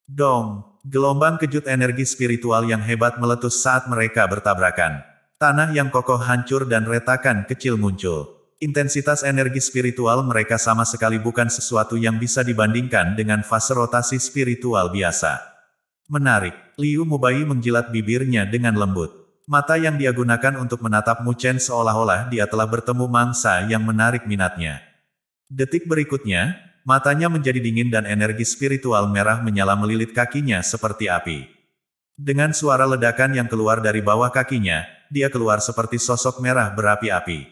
Dong! Gelombang kejut energi spiritual yang hebat meletus saat mereka bertabrakan. Tanah yang kokoh hancur dan retakan kecil muncul. Intensitas energi spiritual mereka sama sekali bukan sesuatu yang bisa dibandingkan dengan fase rotasi spiritual biasa. Menarik. Liu Mubai menjilat bibirnya dengan lembut. Mata yang dia gunakan untuk menatap Mu Chen seolah-olah dia telah bertemu mangsa yang menarik minatnya. Detik berikutnya, matanya menjadi dingin dan energi spiritual merah menyala melilit kakinya seperti api. Dengan suara ledakan yang keluar dari bawah kakinya, dia keluar seperti sosok merah berapi-api.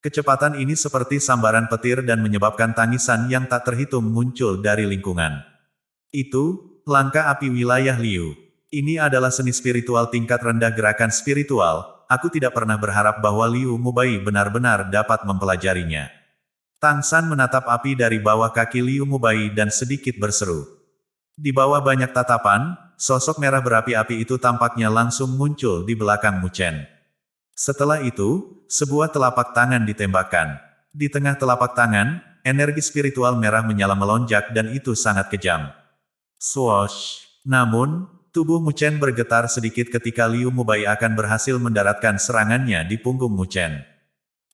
Kecepatan ini seperti sambaran petir dan menyebabkan tangisan yang tak terhitung muncul dari lingkungan. Itu, langkah api wilayah Liu. Ini adalah seni spiritual tingkat rendah gerakan spiritual, aku tidak pernah berharap bahwa Liu Mubai benar-benar dapat mempelajarinya. Tang San menatap api dari bawah kaki Liu Mubai dan sedikit berseru. Di bawah banyak tatapan, sosok merah berapi-api itu tampaknya langsung muncul di belakang Mu Chen. Setelah itu, sebuah telapak tangan ditembakkan. Di tengah telapak tangan, energi spiritual merah menyala melonjak dan itu sangat kejam. Swoosh! Namun, tubuh Mu Chen bergetar sedikit ketika Liu Mubai akan berhasil mendaratkan serangannya di punggung Mu Chen.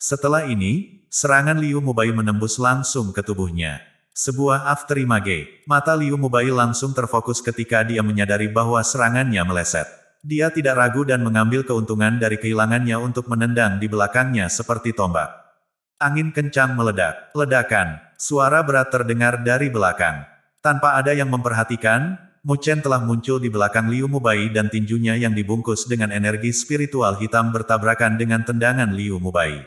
Setelah ini, serangan Liu Mubai menembus langsung ke tubuhnya. Sebuah afterimage. Mata Liu Mubai langsung terfokus ketika dia menyadari bahwa serangannya meleset. Dia tidak ragu dan mengambil keuntungan dari kehilangannya untuk menendang di belakangnya seperti tombak. Angin kencang meledak. Ledakan. Suara berat terdengar dari belakang. Tanpa ada yang memperhatikan, Mu Chen telah muncul di belakang Liu Mubai dan tinjunya yang dibungkus dengan energi spiritual hitam bertabrakan dengan tendangan Liu Mubai.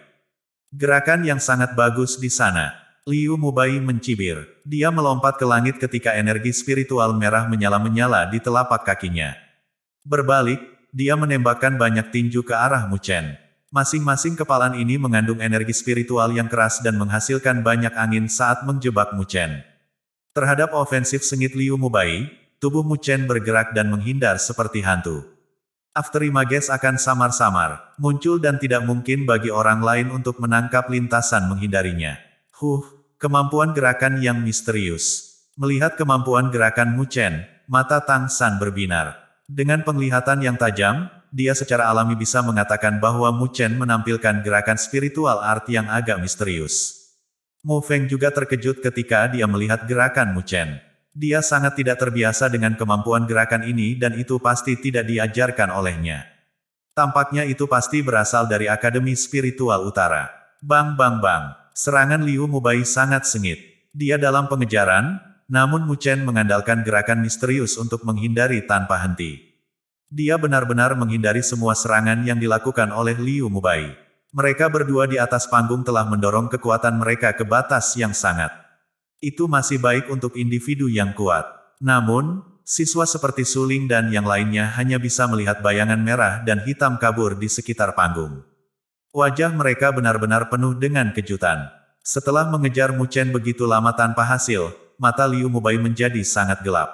Gerakan yang sangat bagus di sana. Liu Mubai mencibir. Dia melompat ke langit ketika energi spiritual merah menyala-menyala di telapak kakinya. Berbalik, dia menembakkan banyak tinju ke arah Mu Chen. Masing-masing kepalan ini mengandung energi spiritual yang keras dan menghasilkan banyak angin saat menjebak Mu Chen. Terhadap ofensif sengit Liu Mubai, tubuh Mu Chen bergerak dan menghindar seperti hantu. Afterimages akan samar-samar, muncul dan tidak mungkin bagi orang lain untuk menangkap lintasan menghindarinya. Kemampuan gerakan yang misterius. Melihat kemampuan gerakan Mu Chen, mata Tang San berbinar. Dengan penglihatan yang tajam, dia secara alami bisa mengatakan bahwa Mu Chen menampilkan gerakan spiritual art yang agak misterius. Mu Feng juga terkejut ketika dia melihat gerakan Mu Chen. Dia sangat tidak terbiasa dengan kemampuan gerakan ini dan itu pasti tidak diajarkan olehnya. Tampaknya itu pasti berasal dari Akademi Spiritual Utara. Bang bang bang. Serangan Liu Mubai sangat sengit. Dia dalam pengejaran, namun Mu Chen mengandalkan gerakan misterius untuk menghindari tanpa henti. Dia benar-benar menghindari semua serangan yang dilakukan oleh Liu Mubai. Mereka berdua di atas panggung telah mendorong kekuatan mereka ke batas yang sangat. Itu masih baik untuk individu yang kuat. Namun, siswa seperti Suling dan yang lainnya hanya bisa melihat bayangan merah dan hitam kabur di sekitar panggung. Wajah mereka benar-benar penuh dengan kejutan. Setelah mengejar Mu Chen begitu lama tanpa hasil, mata Liu Mubai menjadi sangat gelap.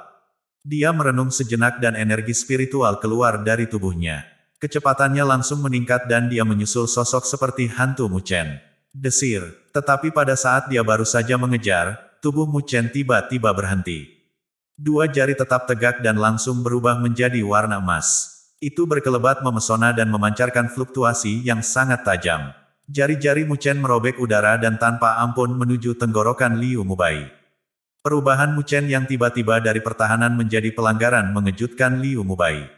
Dia merenung sejenak dan energi spiritual keluar dari tubuhnya. Kecepatannya langsung meningkat dan dia menyusul sosok seperti hantu Mu Chen. Desir. Tetapi pada saat dia baru saja mengejar, tubuh Mu Chen tiba-tiba berhenti. Dua jari tetap tegak dan langsung berubah menjadi warna emas. Itu berkelebat memesona dan memancarkan fluktuasi yang sangat tajam. Jari-jari Mu Chen merobek udara dan tanpa ampun menuju tenggorokan Liu Mubai. Perubahan Mu Chen yang tiba-tiba dari pertahanan menjadi pelanggaran mengejutkan Liu Mubai.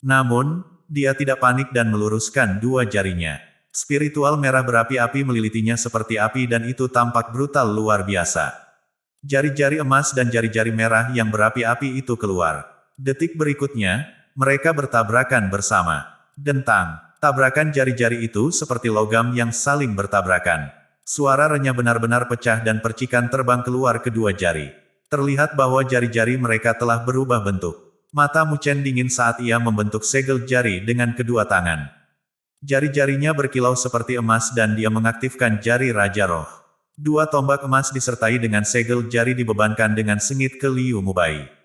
Namun, dia tidak panik dan meluruskan dua jarinya. Spiritual merah berapi-api melilitinya seperti api dan itu tampak brutal luar biasa. Jari-jari emas dan jari-jari merah yang berapi-api itu keluar. Detik berikutnya, mereka bertabrakan bersama. Dentang. Tabrakan jari-jari itu seperti logam yang saling bertabrakan. Suara renyah benar-benar pecah dan percikan terbang keluar kedua jari. Terlihat bahwa jari-jari mereka telah berubah bentuk. Mata Mu Chen dingin saat ia membentuk segel jari dengan kedua tangan. Jari-jarinya berkilau seperti emas dan dia mengaktifkan jari Raja Roh. Dua tombak emas disertai dengan segel jari dibebankan dengan sengit ke Liu Mubai.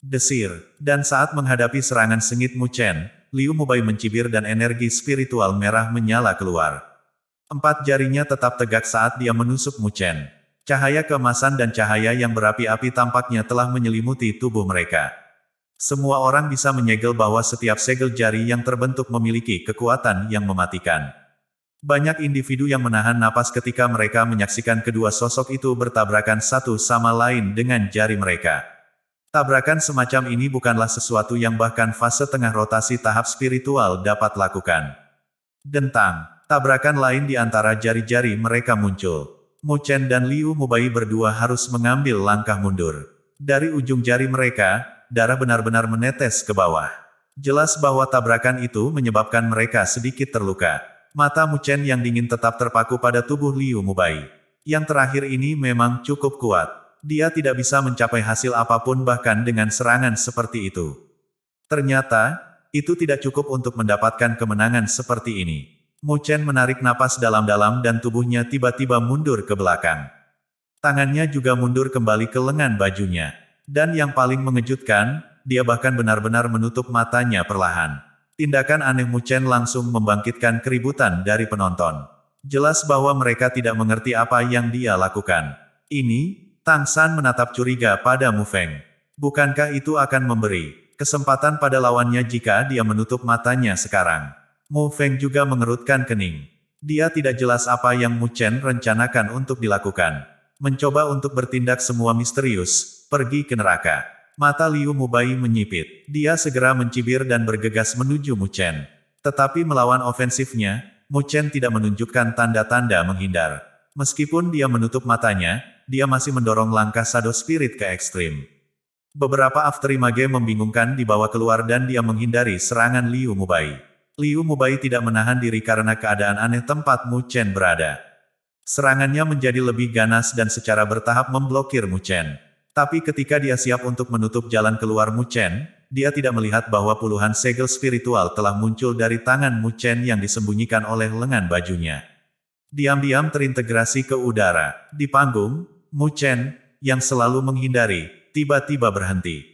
Desir. Dan saat menghadapi serangan sengit Mu Chen, Liu Mubai mencibir dan energi spiritual merah menyala keluar. Empat jarinya tetap tegak saat dia menusuk Mu Chen. Cahaya keemasan dan cahaya yang berapi-api tampaknya telah menyelimuti tubuh mereka. Semua orang bisa menyegel bahwa setiap segel jari yang terbentuk memiliki kekuatan yang mematikan. Banyak individu yang menahan napas ketika mereka menyaksikan kedua sosok itu bertabrakan satu sama lain dengan jari mereka. Tabrakan semacam ini bukanlah sesuatu yang bahkan fase tengah rotasi tahap spiritual dapat lakukan. Dentang. Tabrakan lain di antara jari-jari mereka muncul. Mu Chen dan Liu Mubai berdua harus mengambil langkah mundur. Dari ujung jari mereka, darah benar-benar menetes ke bawah. Jelas bahwa tabrakan itu menyebabkan mereka sedikit terluka. Mata Mu Chen yang dingin tetap terpaku pada tubuh Liu Mubai. Yang terakhir ini memang cukup kuat. Dia tidak bisa mencapai hasil apapun bahkan dengan serangan seperti itu. Ternyata, itu tidak cukup untuk mendapatkan kemenangan seperti ini. Mu Chen menarik napas dalam-dalam dan tubuhnya tiba-tiba mundur ke belakang. Tangannya juga mundur kembali ke lengan bajunya. Dan yang paling mengejutkan, dia bahkan benar-benar menutup matanya perlahan. Tindakan aneh Mu Chen langsung membangkitkan keributan dari penonton. Jelas bahwa mereka tidak mengerti apa yang dia lakukan. Ini, Tang San menatap curiga pada Mu Feng. Bukankah itu akan memberi kesempatan pada lawannya jika dia menutup matanya sekarang? Mu Feng juga mengerutkan kening. Dia tidak jelas apa yang Mu Chen rencanakan untuk dilakukan. Mencoba untuk bertindak semua misterius, pergi ke neraka. Mata Liu Mubai menyipit. Dia segera mencibir dan bergegas menuju Mu Chen. Tetapi melawan ofensifnya, Mu Chen tidak menunjukkan tanda-tanda menghindar. Meskipun dia menutup matanya, dia masih mendorong langkah Shadow Spirit ke ekstrim. Beberapa afterimage membingungkan dibawa keluar dan dia menghindari serangan Liu Mubai. Liu Mubai tidak menahan diri karena keadaan aneh tempat Mu Chen berada. Serangannya menjadi lebih ganas dan secara bertahap memblokir Mu Chen. Tapi ketika dia siap untuk menutup jalan keluar Mu Chen, dia tidak melihat bahwa puluhan segel spiritual telah muncul dari tangan Mu Chen yang disembunyikan oleh lengan bajunya. Diam-diam terintegrasi ke udara. Di panggung, Mu Chen, yang selalu menghindari, tiba-tiba berhenti.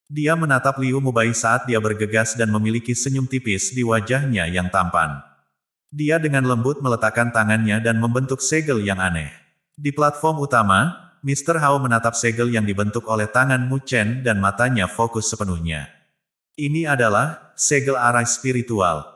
Dia menatap Liu Mubai saat dia bergegas dan memiliki senyum tipis di wajahnya yang tampan. Dia dengan lembut meletakkan tangannya dan membentuk segel yang aneh. Di platform utama, Mr. Hao menatap segel yang dibentuk oleh tangan Mu Chen dan matanya fokus sepenuhnya. Ini adalah segel arah spiritual.